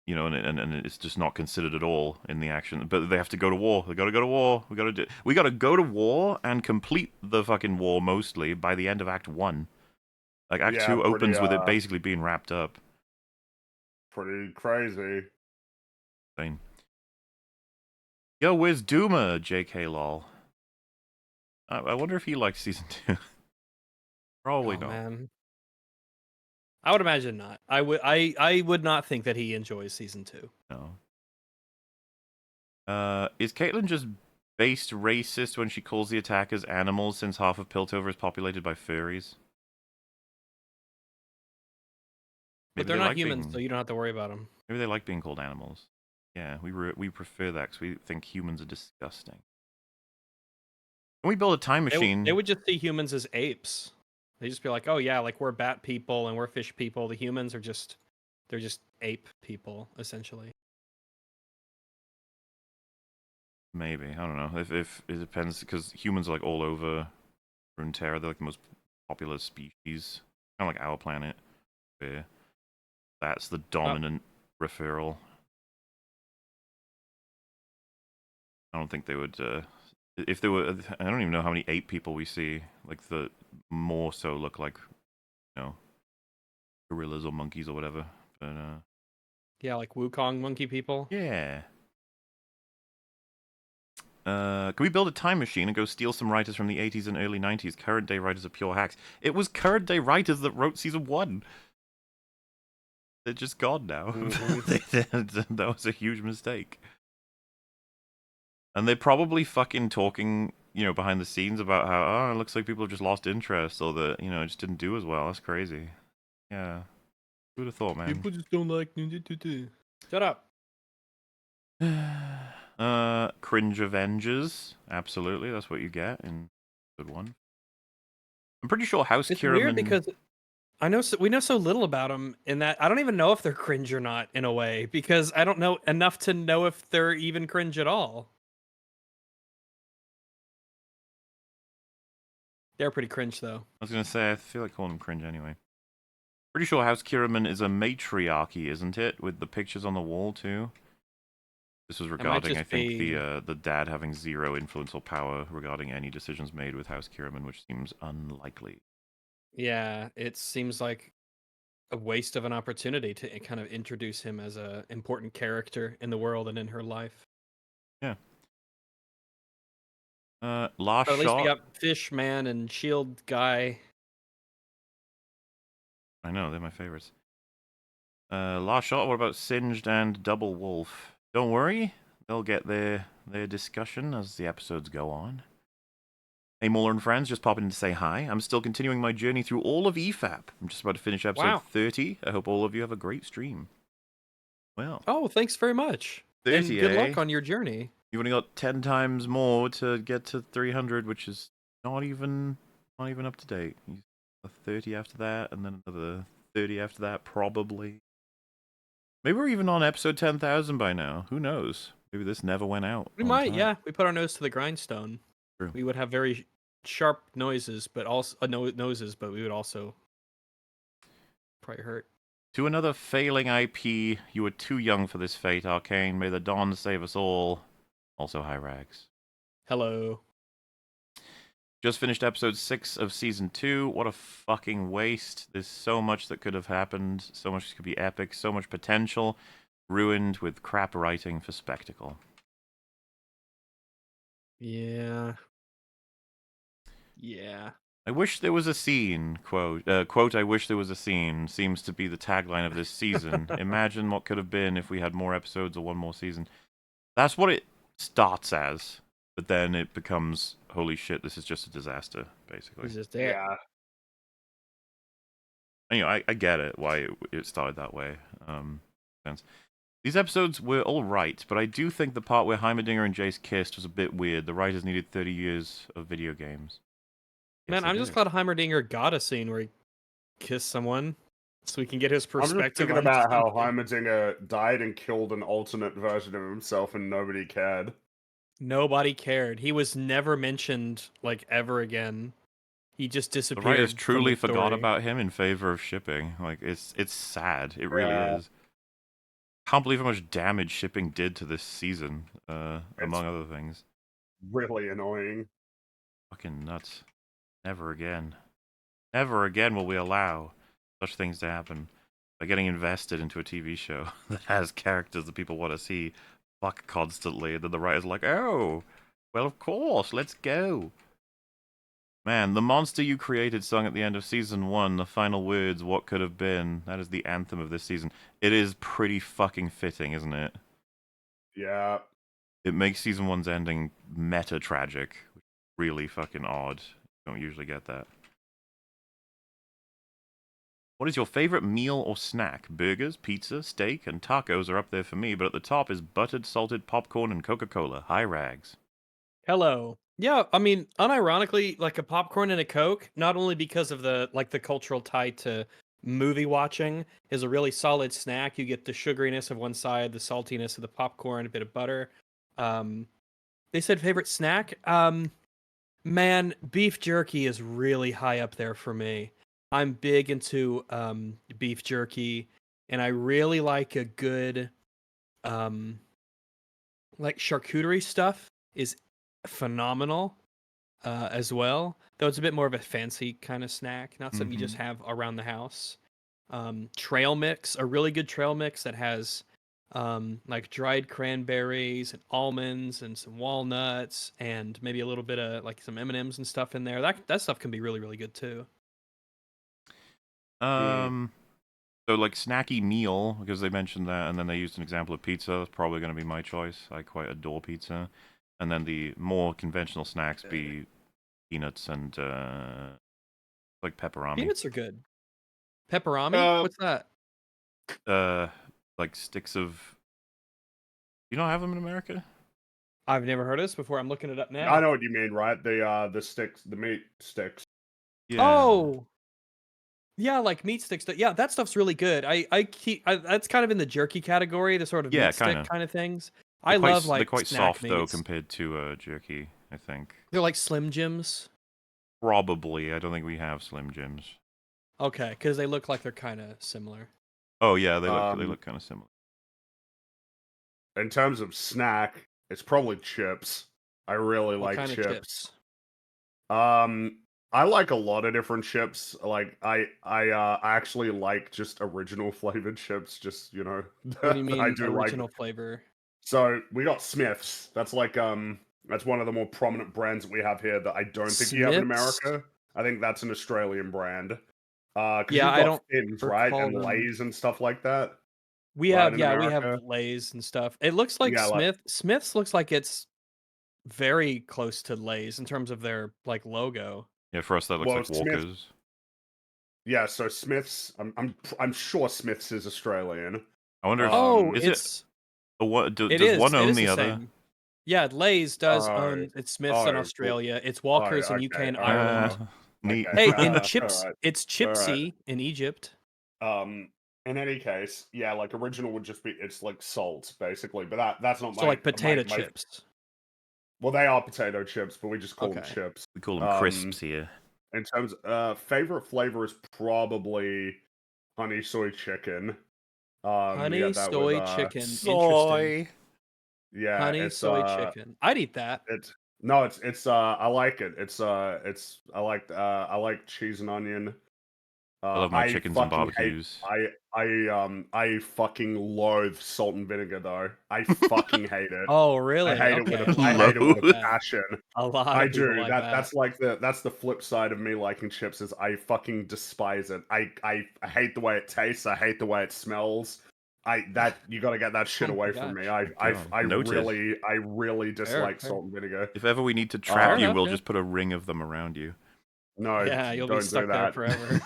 Speaker 1: You know, and it's just not considered at all in the action. But they have to go to war. They got to go to war. We got to go to war and complete the fucking war mostly by the end of Act 1. Like Act
Speaker 3: Yeah,
Speaker 1: 2
Speaker 3: pretty
Speaker 1: opens with it basically being wrapped up.
Speaker 3: pretty crazy.
Speaker 1: Fine. Yo, where's Duma? JK lol. I wonder if he likes season 2. Probably
Speaker 2: Oh
Speaker 1: not.
Speaker 2: man. I would imagine not. I would not think that he enjoys season 2.
Speaker 1: No. Is Caitlyn just based racist when she calls the attackers animals, since half of Piltover is populated by furries?
Speaker 2: But
Speaker 1: Maybe
Speaker 2: they're
Speaker 1: they
Speaker 2: not
Speaker 1: like
Speaker 2: humans,
Speaker 1: being,
Speaker 2: so you don't have to worry about them.
Speaker 1: maybe they like being called animals. Yeah, we prefer that because we think humans are disgusting. Can we build a time machine?
Speaker 2: They would just see humans as apes. They just be like, "Oh yeah, like we're bat people and we're fish people. The humans are they're just ape people essentially."
Speaker 1: Maybe, I don't know. If it depends, because humans are like all over Runeterra. They're like the most popular species, kind of like our planet. Where that's the dominant referral. I don't think they would. If there were, I don't even know how many ape people we see. Like the more so look like, gorillas or monkeys or whatever. But
Speaker 2: Yeah, like Wukong monkey people.
Speaker 1: yeah. Can we build a time machine and go steal some writers from the 80s and early 90s? Current day writers are pure hacks. It was current day writers that wrote season 1. They're just gone now. That was a huge mistake. And they're probably fucking talking, behind the scenes about how, it looks like people have just lost interest, or that, it just didn't do as well. That's crazy. Yeah. Who'd have thought, man?
Speaker 2: People just don't like. Shut up.
Speaker 1: Cringe Avengers. Absolutely, that's what you get in good one. I'm pretty sure House
Speaker 2: It's
Speaker 1: Kiraman...
Speaker 2: weird because we know so little about them in that I don't even know if they're cringe or not in a way, because I don't know enough to know if they're even cringe at all. They're pretty cringe though.
Speaker 1: I was gonna say, I feel like calling them cringe anyway. Pretty sure House Kiraman is a matriarchy, isn't it? With the pictures on the wall too. This was regarding, I think, the dad having zero influence or power regarding any decisions made with House Kiraman, which seems unlikely.
Speaker 2: Yeah, it seems like a waste of an opportunity to kind of introduce him as a important character in the world and in her life.
Speaker 1: Yeah. Last
Speaker 2: But at least we
Speaker 1: shot.
Speaker 2: got Fish Man and Shield Guy.
Speaker 1: I know, they're my favorites. Last shot, what about Singed and Double Wolf? Don't worry, they'll get their discussion as the episodes go on. Hey, Muller and friends, just popping in to say hi. I'm still continuing my journey through all of EFAP. I'm just about to finish episode 30. I hope all of you have a great stream. Well.
Speaker 2: Oh, thanks very much.
Speaker 1: 30,
Speaker 2: and good
Speaker 1: eh?
Speaker 2: luck on your journey.
Speaker 1: You've only got 10 times more to get to 300, which is not even up to date. A 30 after that, and then another 30 after that, probably. Maybe we're even on episode 10,000 by now. Who knows? Maybe this never went out.
Speaker 2: We might, yeah. We put our nose to the grindstone.
Speaker 1: True.
Speaker 2: We would have very sharp noises, but also noses, but we would also probably hurt.
Speaker 1: To another failing IP, you were too young for this fate, Arcane. May the dawn save us all. Also, hi, Rags.
Speaker 2: Hello.
Speaker 1: Just finished episode 6 of season 2. What a fucking waste. There's so much that could have happened. So much that could be epic. So much potential. Ruined with crap writing for spectacle.
Speaker 2: Yeah. Yeah.
Speaker 1: I wish there was a scene, quote, I wish there was a scene, seems to be the tagline of this season. Imagine what could have been if we had more episodes or one more season. That's what it starts as, but then it becomes, holy shit, this is just a disaster, basically.
Speaker 2: He's just there.
Speaker 3: Yeah.
Speaker 1: Anyway, I get it, why it started that way. Sense. These episodes were alright, but I do think the part where Heimerdinger and Jace kissed was a bit weird. The writers needed 30 years of video games.
Speaker 2: Man,
Speaker 1: Yes,
Speaker 2: I'm
Speaker 1: they
Speaker 2: just
Speaker 1: did.
Speaker 2: glad Heimerdinger got a scene where he kissed someone, so we can get his
Speaker 3: I'm just
Speaker 2: perspective
Speaker 3: thinking
Speaker 2: on
Speaker 3: about how
Speaker 2: something.
Speaker 3: Heimerdinger died and killed an alternate version of himself and nobody cared.
Speaker 2: Nobody cared. He was never mentioned like ever again. He just
Speaker 1: The writers
Speaker 2: disappeared from
Speaker 1: truly
Speaker 2: the
Speaker 1: forgot
Speaker 2: story.
Speaker 1: about him in favor of shipping. Like, it's sad. It really
Speaker 3: Yeah.
Speaker 1: is. Can't believe how much damage shipping did to this season,
Speaker 3: It's
Speaker 1: among other things.
Speaker 3: really annoying.
Speaker 1: Fucking nuts. Never again. Never again will we allow such things to happen. By getting invested into a TV show that has characters that people want to see fuck constantly, and then the writers are like, oh, well, of course, let's go. Man, the monster you created song at the end of season 1, the final words, what could have been, that is the anthem of this season. It is pretty fucking fitting, isn't it?
Speaker 3: Yeah.
Speaker 1: It makes season 1's ending meta tragic. Really fucking odd. Don't usually get that. What is your favorite meal or snack? Burgers, pizza, steak, and tacos are up there for me, but at the top is buttered, salted popcorn and Coca-Cola. Hi, Rags.
Speaker 2: Hello. Yeah, I mean, unironically, like a popcorn and a Coke, not only because of the cultural tie to movie watching, is a really solid snack. You get the sugariness of one side, the saltiness of the popcorn, a bit of butter. Um, they said favorite snack. Man, beef jerky is really high up there for me. I'm big into beef jerky, and I really like a good um like charcuterie stuff is phenomenal as well. Though it's a bit more of a fancy kind of snack, not something you just have around the house. Trail mix, a really good trail mix that has like dried cranberries and almonds and some walnuts and maybe a little bit of like some M&Ms and stuff in there. That stuff can be really really good too.
Speaker 1: So like snacky meal, because they mentioned that, and then they used an example of pizza. That's probably going to be my choice. I quite adore pizza. And then the more conventional snacks be peanuts and like pepperami.
Speaker 2: Peanuts are good. Pepperami? What's that?
Speaker 1: Like sticks of. You don't have them in America?
Speaker 2: I've never heard of this before. I'm looking it up now.
Speaker 3: I know what you mean, right? The sticks, the meat sticks.
Speaker 1: Yeah.
Speaker 2: Oh, yeah, like meat sticks. Yeah, that stuff's really good. That's kind of in the jerky category, the sort of
Speaker 1: Yeah,
Speaker 2: meat stick
Speaker 1: kinda.
Speaker 2: kind of things.
Speaker 1: They're
Speaker 2: I love
Speaker 1: they're
Speaker 2: like
Speaker 1: quite
Speaker 2: snack
Speaker 1: soft though
Speaker 2: meats.
Speaker 1: compared to jerky. I think
Speaker 2: They're like Slim Jims.
Speaker 1: probably. I don't think we have Slim Jims.
Speaker 2: Okay, because they look like they're kind of similar.
Speaker 1: Oh yeah, they look kind of similar.
Speaker 3: In terms of snack, it's probably chips. I really
Speaker 2: What
Speaker 3: like
Speaker 2: kind of
Speaker 3: chips.
Speaker 2: chips?
Speaker 3: I like a lot of different chips. Like I actually like just original flavored chips. Just
Speaker 2: What do you
Speaker 3: I
Speaker 2: mean
Speaker 3: do like.
Speaker 2: original flavor?
Speaker 3: So we got Smiths. That's like that's one of the more prominent brands that we have here that I don't think you have in
Speaker 2: Smiths?
Speaker 3: America. I think that's an Australian brand. Because
Speaker 2: Yeah,
Speaker 3: you've
Speaker 2: I
Speaker 3: got
Speaker 2: don't
Speaker 3: Thins, right,
Speaker 2: recall
Speaker 3: and
Speaker 2: them.
Speaker 3: Lay's and stuff like that,
Speaker 2: We
Speaker 3: right,
Speaker 2: have
Speaker 3: in
Speaker 2: we have
Speaker 3: America.
Speaker 2: Lay's and stuff. It looks like
Speaker 3: Yeah, like
Speaker 2: Smith's looks like it's very close to Lay's in terms of their like logo.
Speaker 1: Yeah, for us that looks
Speaker 3: well,
Speaker 1: like
Speaker 3: Smith.
Speaker 1: Walkers.
Speaker 3: Yeah, so Smiths. I'm sure Smiths is Australian.
Speaker 1: I wonder if
Speaker 2: Oh,
Speaker 1: is it
Speaker 2: it's
Speaker 1: a what?
Speaker 2: it
Speaker 1: Does one
Speaker 2: is. It
Speaker 1: own
Speaker 2: is
Speaker 1: the
Speaker 2: the
Speaker 1: other?
Speaker 2: same. Yeah, Lay's does
Speaker 3: Oh,
Speaker 2: own it's Smiths in
Speaker 3: oh, well,
Speaker 2: Australia. It's
Speaker 3: oh,
Speaker 2: Walkers in UK
Speaker 3: okay,
Speaker 2: and
Speaker 1: Uh,
Speaker 2: Ireland.
Speaker 1: neat.
Speaker 3: okay.
Speaker 2: Hey, in
Speaker 3: All
Speaker 2: Chips,
Speaker 3: right,
Speaker 2: it's
Speaker 3: all right.
Speaker 2: Chipsy in Egypt.
Speaker 3: In any case, yeah, like original would just be it's like salt basically, but that's not
Speaker 2: So like potato
Speaker 3: my.
Speaker 2: chips.
Speaker 3: Well, they are potato chips, but we just call them
Speaker 2: Okay.
Speaker 3: chips.
Speaker 1: We call them crisps here.
Speaker 3: In terms, favorite flavor is probably honey soy chicken.
Speaker 2: Honey
Speaker 3: Yeah, that
Speaker 2: soy
Speaker 3: with
Speaker 2: chicken. Interesting.
Speaker 3: yeah,
Speaker 2: Honey soy chicken. I'd eat that.
Speaker 3: it's no, it's I like it. I like cheese and onion.
Speaker 1: I love my
Speaker 3: I
Speaker 1: chickens and
Speaker 3: fucking hate.
Speaker 1: barbecues.
Speaker 3: I fucking loathe salt and vinegar though. I fucking hate it.
Speaker 2: Oh,
Speaker 3: I
Speaker 2: really?
Speaker 3: hate it
Speaker 2: Okay.
Speaker 3: with a, I
Speaker 1: Loathe?
Speaker 3: hate it with a
Speaker 2: Yeah.
Speaker 3: passion.
Speaker 2: A lot
Speaker 3: I
Speaker 2: of people
Speaker 3: do.
Speaker 2: like that.
Speaker 3: That's the flip side of me liking chips is I fucking despise it. I hate the way it tastes. I hate the way it smells. You got to get that shit
Speaker 2: Oh my
Speaker 3: away from me.
Speaker 2: gosh.
Speaker 3: I
Speaker 1: Noted.
Speaker 3: really dislike
Speaker 2: Fair.
Speaker 3: salt and vinegar.
Speaker 1: If ever we need to
Speaker 2: Fair
Speaker 1: trap you,
Speaker 2: enough,
Speaker 1: we'll
Speaker 2: yeah.
Speaker 1: just put a ring of them around you.
Speaker 3: No,
Speaker 2: Yeah, you'll be
Speaker 3: don't do
Speaker 2: stuck there
Speaker 3: that.
Speaker 2: forever.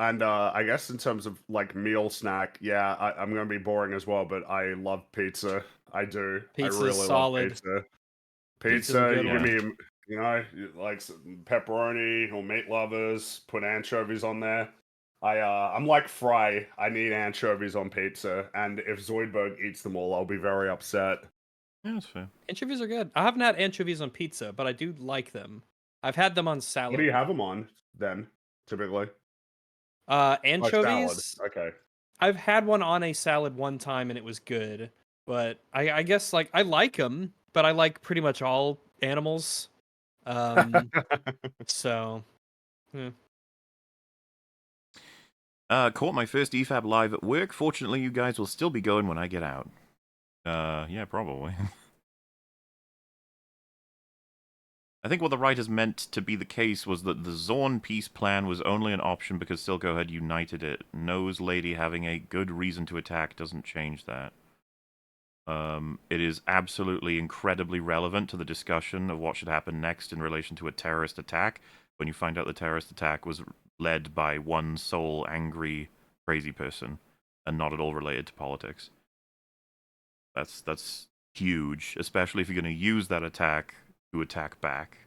Speaker 3: And I guess in terms of like meal snack, yeah, I'm gonna be boring as well, but I love pizza. I do. I
Speaker 2: Pizza's
Speaker 3: really love
Speaker 2: solid.
Speaker 3: pizza.
Speaker 2: Pizza's a
Speaker 3: Pizza,
Speaker 2: good
Speaker 3: you give
Speaker 1: Yeah.
Speaker 3: me, like some pepperoni or meat lovers, put anchovies on there. I'm like Fry. I need anchovies on pizza, and if Zoidberg eats them all, I'll be very upset.
Speaker 1: Yeah, that's fair.
Speaker 2: Anchovies are good. I haven't had anchovies on pizza, but I do like them. I've had them on salad.
Speaker 3: What do you have them on then? Typically, salad.
Speaker 2: Anchovies.
Speaker 3: Okay.
Speaker 2: I've had one on a salad one time and it was good, but I guess like I like them, but I like pretty much all animals. So yeah.
Speaker 1: Caught my first EFAP live at work. Fortunately, you guys will still be going when I get out. Yeah, probably. I think what the writers meant to be the case was that the Zorn peace plan was only an option because Silco had united it. Nose Lady having a good reason to attack doesn't change that. It is absolutely incredibly relevant to the discussion of what should happen next in relation to a terrorist attack, when you find out the terrorist attack was led by one sole angry, crazy person, and not at all related to politics. That's huge, especially if you're going to use that attack to attack back.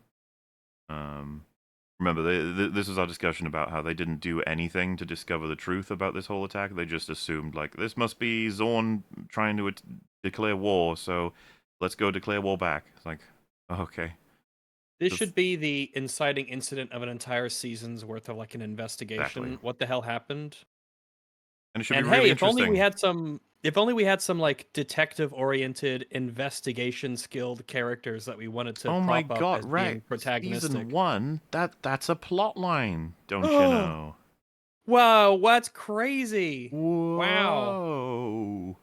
Speaker 1: Remember, this was our discussion about how they didn't do anything to discover the truth about this whole attack. They just assumed, like, this must be Zorn trying to declare war, so let's go declare war back. It's like, okay.
Speaker 2: This should be the inciting incident of an entire season's worth of like an investigation.
Speaker 1: Exactly.
Speaker 2: What the hell happened?
Speaker 1: And it should
Speaker 2: And
Speaker 1: be
Speaker 2: hey,
Speaker 1: really
Speaker 2: if only
Speaker 1: interesting.
Speaker 2: we had some like detective-oriented, investigation-skilled characters that we wanted to
Speaker 1: Oh my
Speaker 2: prop up
Speaker 1: god,
Speaker 2: as being
Speaker 1: right.
Speaker 2: protagonistic.
Speaker 1: Season 1, that's a plot line, don't you know?
Speaker 2: Whoa, what's crazy? Wow.
Speaker 1: Whoa.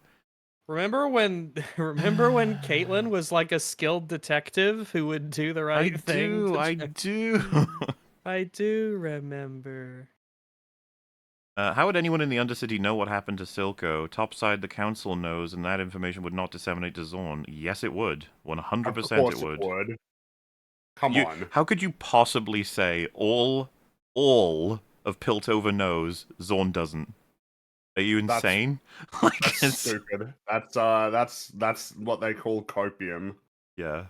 Speaker 2: Remember when Caitlin was like a skilled detective who would do the right thing?
Speaker 1: I do.
Speaker 2: I do remember.
Speaker 1: How would anyone in the Undercity know what happened to Silco? Topside, the council knows, and that information would not disseminate to Zorn. Yes, it would. 100%
Speaker 3: Of course
Speaker 1: it would.
Speaker 3: Come on.
Speaker 1: How could you possibly say all of Piltover knows, Zorn doesn't? Are you insane?
Speaker 3: That's stupid. That's what they call copium.
Speaker 1: Yeah.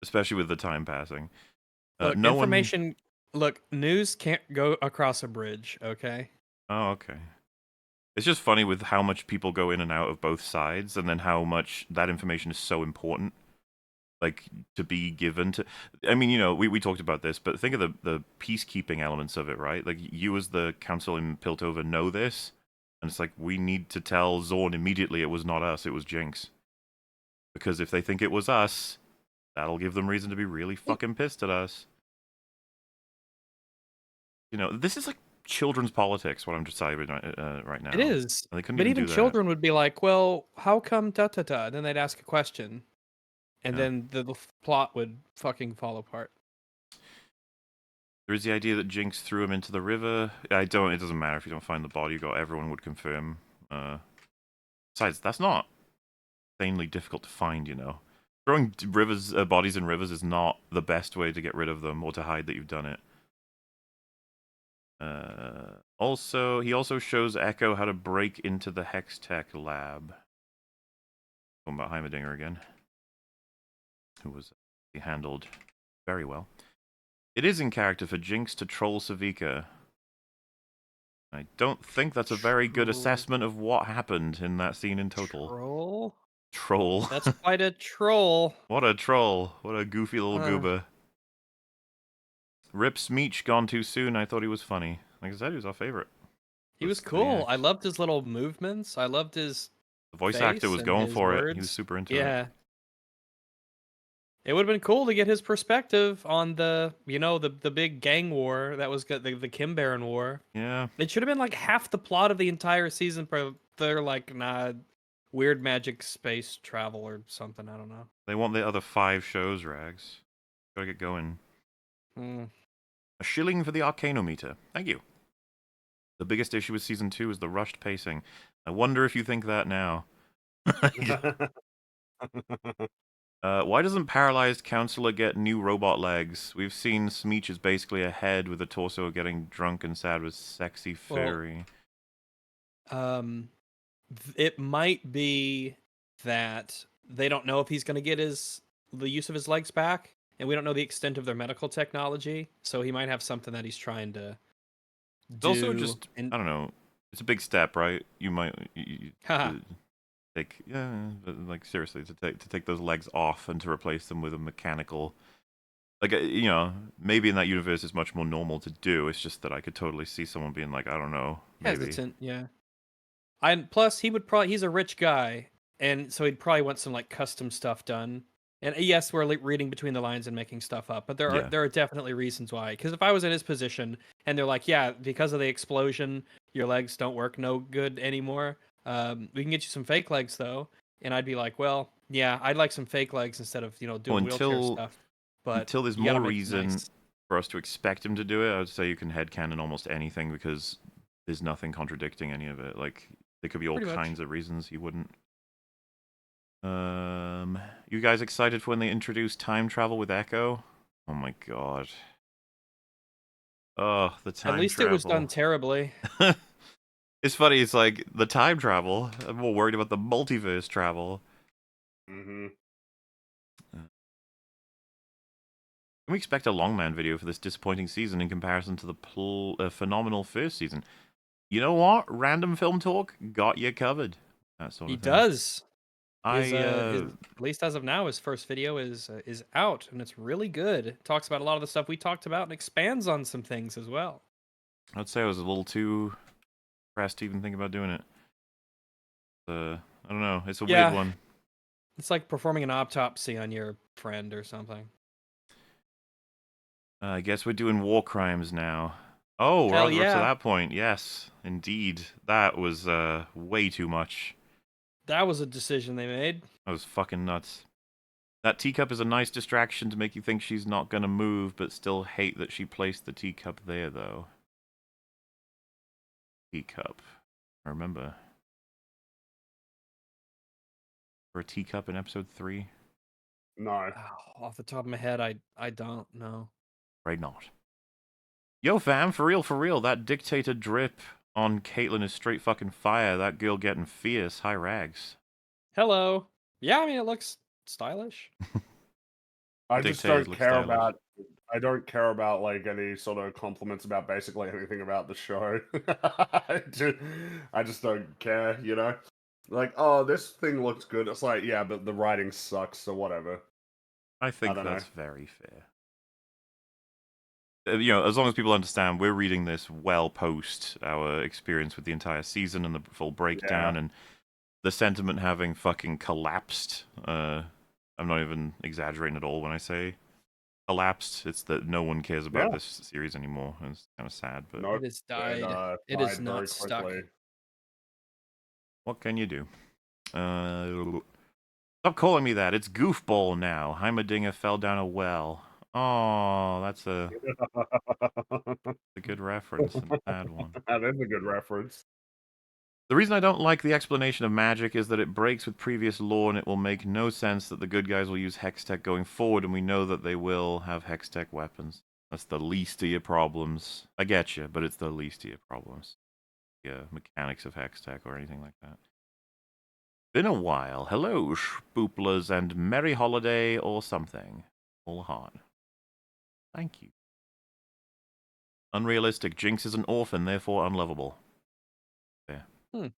Speaker 1: Especially with the time passing.
Speaker 2: Look,
Speaker 1: no
Speaker 2: information. Look, news can't go across a bridge. Okay.
Speaker 1: Oh, okay. It's just funny with how much people go in and out of both sides, and then how much that information is so important, like, to be given to... I mean, you know, we talked about this, but think of the peacekeeping elements of it, right? Like, you as the council in Piltover know this, and it's like, we need to tell Zorn immediately it was not us, it was Jinx. Because if they think it was us, that'll give them reason to be really fucking pissed at us. You know, this is like children's politics, what I'm deciding right now.
Speaker 2: It is.
Speaker 1: And they couldn't
Speaker 2: But even
Speaker 1: do
Speaker 2: children would be like, well, how come da da da? And then they'd ask a question. And
Speaker 1: Yeah.
Speaker 2: then the plot would fucking fall apart.
Speaker 1: There is the idea that Jinx threw him into the river. It doesn't matter if you don't find the body, everyone would confirm. Besides, that's not insanely difficult to find, you know. Throwing bodies in rivers is not the best way to get rid of them or to hide that you've done it. He also shows Echo how to break into the Hextech lab. Talking about Heimerdinger again, who was handled very well. It is in character for Jinx to troll Savika. I don't think that's a very good assessment of what happened in that scene in total. Troll.
Speaker 2: That's quite a troll.
Speaker 1: What a troll. What a goofy little goober. Rip Smeech gone too soon. I thought he was funny. Like I said, he was our favorite.
Speaker 2: He was cool. I loved his little movements. I loved his
Speaker 1: The voice actor was going for it. He was super into it.
Speaker 2: Yeah. It would have been cool to get his perspective on the big gang war that was the Kim Baron war.
Speaker 1: Yeah.
Speaker 2: It should have been like half the plot of the entire season, but they're like, nah, weird magic space travel or something. I don't know.
Speaker 1: They want the other 5 shows, Rags. Gotta get going.
Speaker 2: Mm.
Speaker 1: A shilling for the Arcanometer. Thank you. The biggest issue with season 2 is the rushed pacing. I wonder if you think that now. Why doesn't paralyzed counselor get new robot legs? We've seen Smeech is basically a head with a torso getting drunk and sad with sexy fairy.
Speaker 2: It might be that they don't know if he's going to get the use of his legs back, and we don't know the extent of their medical technology, so he might have something that he's trying to do.
Speaker 1: Also, just I don't know. It's a big step, right? You might but like seriously, to take those legs off and to replace them with a mechanical. Like, maybe in that universe it's much more normal to do. It's just that I could totally see someone being like, I don't know, maybe.
Speaker 2: Hesitant, yeah. And plus, he's a rich guy, and so he'd probably want some like custom stuff done. And yes, we're like reading between the lines and making stuff up, but there are definitely reasons why. Because if I was in his position and they're like, yeah, because of the explosion, your legs don't work no good anymore. We can get you some fake legs though, and I'd be like, well, yeah, I'd like some fake legs instead of doing wheelchair stuff. But
Speaker 1: until there's more reason for us to expect him to do it, I would say you can headcanon almost anything because there's nothing contradicting any of it. Like, there could be all kinds of reasons he wouldn't. You guys excited for when they introduce time travel with Echo? Oh my god. Oh, the time travel.
Speaker 2: At least it was done terribly.
Speaker 1: It's funny, it's like, the time travel. I'm more worried about the multiverse travel.
Speaker 3: Mm-hmm.
Speaker 1: Can we expect a Longman video for this disappointing season in comparison to the phenomenal first season? You know what? Random Film Talk got you covered. That sort of
Speaker 2: thing.
Speaker 1: He
Speaker 2: does. At least as of now, his first video is out, and it's really good. It talks about a lot of the stuff we talked about and expands on some things as well.
Speaker 1: I'd say I was a little too pressed to even think about doing it. I don't know. It's a weird one.
Speaker 2: It's like performing an autopsy on your friend or something.
Speaker 1: I guess we're doing war crimes now. Oh, we're up to that point. Yes, indeed. That was way too much.
Speaker 2: That was a decision they made.
Speaker 1: That was fucking nuts. That teacup is a nice distraction to make you think she's not gonna move, but still hate that she placed the teacup there, though. Teacup. I remember. For a teacup in episode 3?
Speaker 3: No.
Speaker 2: Oh, off the top of my head, I don't know.
Speaker 1: Right not. Yo, fam, for real, that dictator drip on Caitlyn is straight fucking fire. That girl getting fierce. Hi, Rags.
Speaker 2: Hello. Yeah, I mean, it looks stylish.
Speaker 3: I just don't care about... I don't care about, like, any sort of compliments about basically anything about the show. I just don't care, you know? Like, oh, this thing looks good. It's like, yeah, but the writing sucks, so whatever.
Speaker 1: I think that's very fair. As long as people understand, we're reading this well post our experience with the entire season and the full breakdown and the sentiment having fucking collapsed. I'm not even exaggerating at all when I say collapsed. It's that no one cares about this series anymore. It's kind of sad, but
Speaker 2: it has died. It is not stuck.
Speaker 1: What can you do? Stop calling me that. It's Goofball now. Heimerdinger fell down a well. Oh, that's a good reference, and a bad one.
Speaker 3: That is a good reference.
Speaker 1: The reason I don't like the explanation of magic is that it breaks with previous lore, and it will make no sense that the good guys will use Hextech going forward, and we know that they will have Hextech weapons. That's the least of your problems. I get you, but it's the least of your problems. Yeah, mechanics of Hextech or anything like that. Been a while. Hello, spooplas, and merry holiday or something. All heart. Thank you. Unrealistic. Jinx is an orphan, therefore unlovable. There. I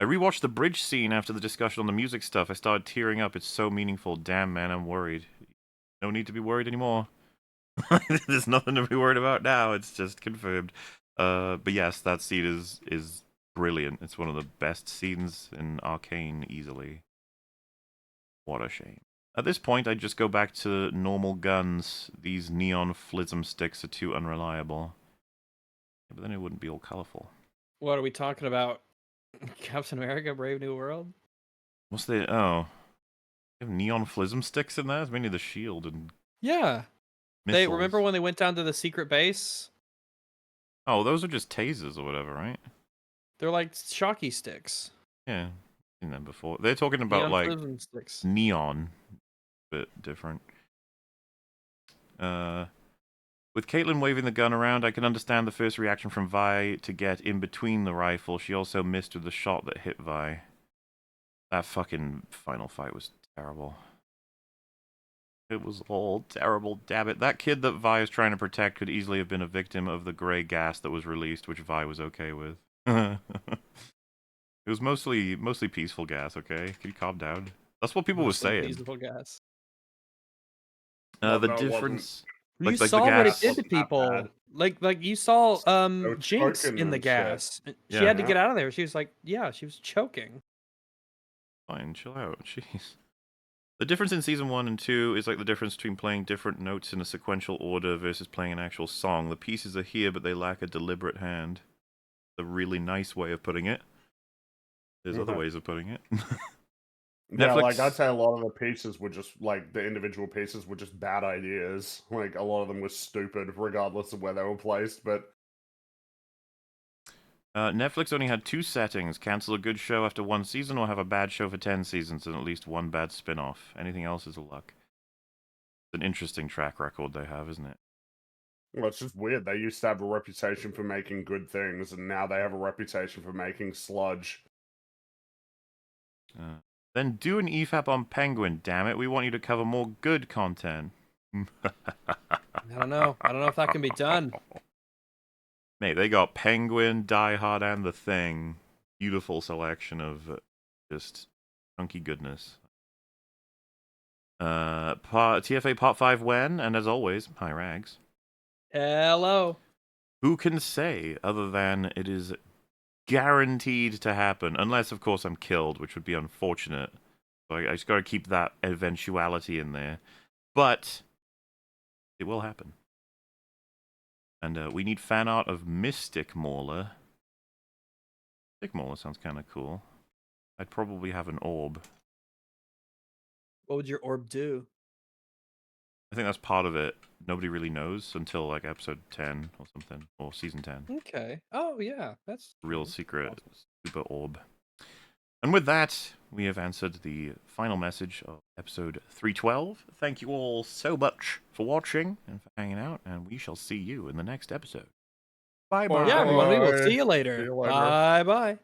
Speaker 1: rewatched the bridge scene after the discussion on the music stuff. I started tearing up. It's so meaningful. Damn, man, I'm worried. No need to be worried anymore. There's nothing to be worried about now. It's just confirmed. But yes, that scene is brilliant. It's one of the best scenes in Arcane, easily. What a shame. At this point, I'd just go back to normal guns. These neon flism sticks are too unreliable. Yeah, but then it wouldn't be all colorful.
Speaker 2: What are we talking about? Captain America: Brave New World?
Speaker 1: What's the... Oh. They have neon flism sticks in there? It's mainly the shield and
Speaker 2: Yeah.
Speaker 1: missiles.
Speaker 2: They remember when they went down to the secret base?
Speaker 1: Oh, those are just tasers or whatever, right?
Speaker 2: They're like shocky sticks.
Speaker 1: Yeah, seen them before. They're talking about
Speaker 2: Neon
Speaker 1: like
Speaker 2: prism sticks.
Speaker 1: neon, bit different. With Caitlyn waving the gun around, I can understand the first reaction from Vi to get in between the rifle. She also missed with the shot that hit Vi. That fucking final fight was terrible. It was all terrible, damn it. That kid that Vi is trying to protect could easily have been a victim of the grey gas that was released, which Vi was okay with. It was mostly peaceful gas, okay? Can you calm down? That's what people were saying.
Speaker 2: Peaceful gas.
Speaker 3: No,
Speaker 1: The
Speaker 3: it wasn't.
Speaker 1: difference...
Speaker 2: You
Speaker 1: like the
Speaker 2: saw what it
Speaker 1: gas.
Speaker 2: did to
Speaker 3: Wasn't that
Speaker 2: people.
Speaker 3: bad.
Speaker 2: Like you saw
Speaker 3: were
Speaker 2: Jinx
Speaker 3: choking
Speaker 2: in the
Speaker 3: and shit.
Speaker 2: gas. She
Speaker 1: Yeah.
Speaker 2: had to get out of there. She was like, yeah, she was choking.
Speaker 1: Fine, chill out. Jeez. The difference in season 1 and 2 is like the difference between playing different notes in a sequential order versus playing an actual song. The pieces are here, but they lack a deliberate hand. A really nice way of putting it. There's other ways of putting it.
Speaker 3: Yeah, like
Speaker 1: Netflix-
Speaker 3: I'd say a lot of the pieces were just like the individual pieces were just bad ideas. Like a lot of them were stupid, regardless of where they were placed. But
Speaker 1: Netflix only had 2 settings. Cancel a good show after 1 season or have a bad show for 10 seasons and at least 1 bad spin-off. Anything else is a luck. It's an interesting track record they have, isn't it?
Speaker 3: well, it's just weird. They used to have a reputation for making good things, and now they have a reputation for making sludge.
Speaker 1: Then do an EFAP on Penguin, damn it. We want you to cover more good content.
Speaker 2: I don't know. I don't know if that can be done.
Speaker 1: Mate, they got Penguin, Die Hard, and The Thing. Beautiful selection of just chunky goodness. TFA Part 5 when? And as always, hi Rags.
Speaker 2: Hello.
Speaker 1: Who can say other than it is guaranteed to happen? Unless, of course, I'm killed, which would be unfortunate. So I just gotta keep that eventuality in there. But it will happen. And we need fan art of Mystic Mauler. Mystic Mauler sounds kind of cool. I'd probably have an orb.
Speaker 2: What would your orb do?
Speaker 1: I think that's part of it. Nobody really knows until like episode 10 or something, or season 10.
Speaker 2: Okay. Oh yeah, that's
Speaker 1: Real
Speaker 2: true.
Speaker 1: secret super orb. And with that, we have answered the final message of episode 312. Thank you all so much for watching and for hanging out, and we shall see you in the next episode. Bye bye.
Speaker 2: Yeah, everyone. We will
Speaker 3: Bye.
Speaker 2: see you later.
Speaker 3: See you later.
Speaker 2: Bye bye.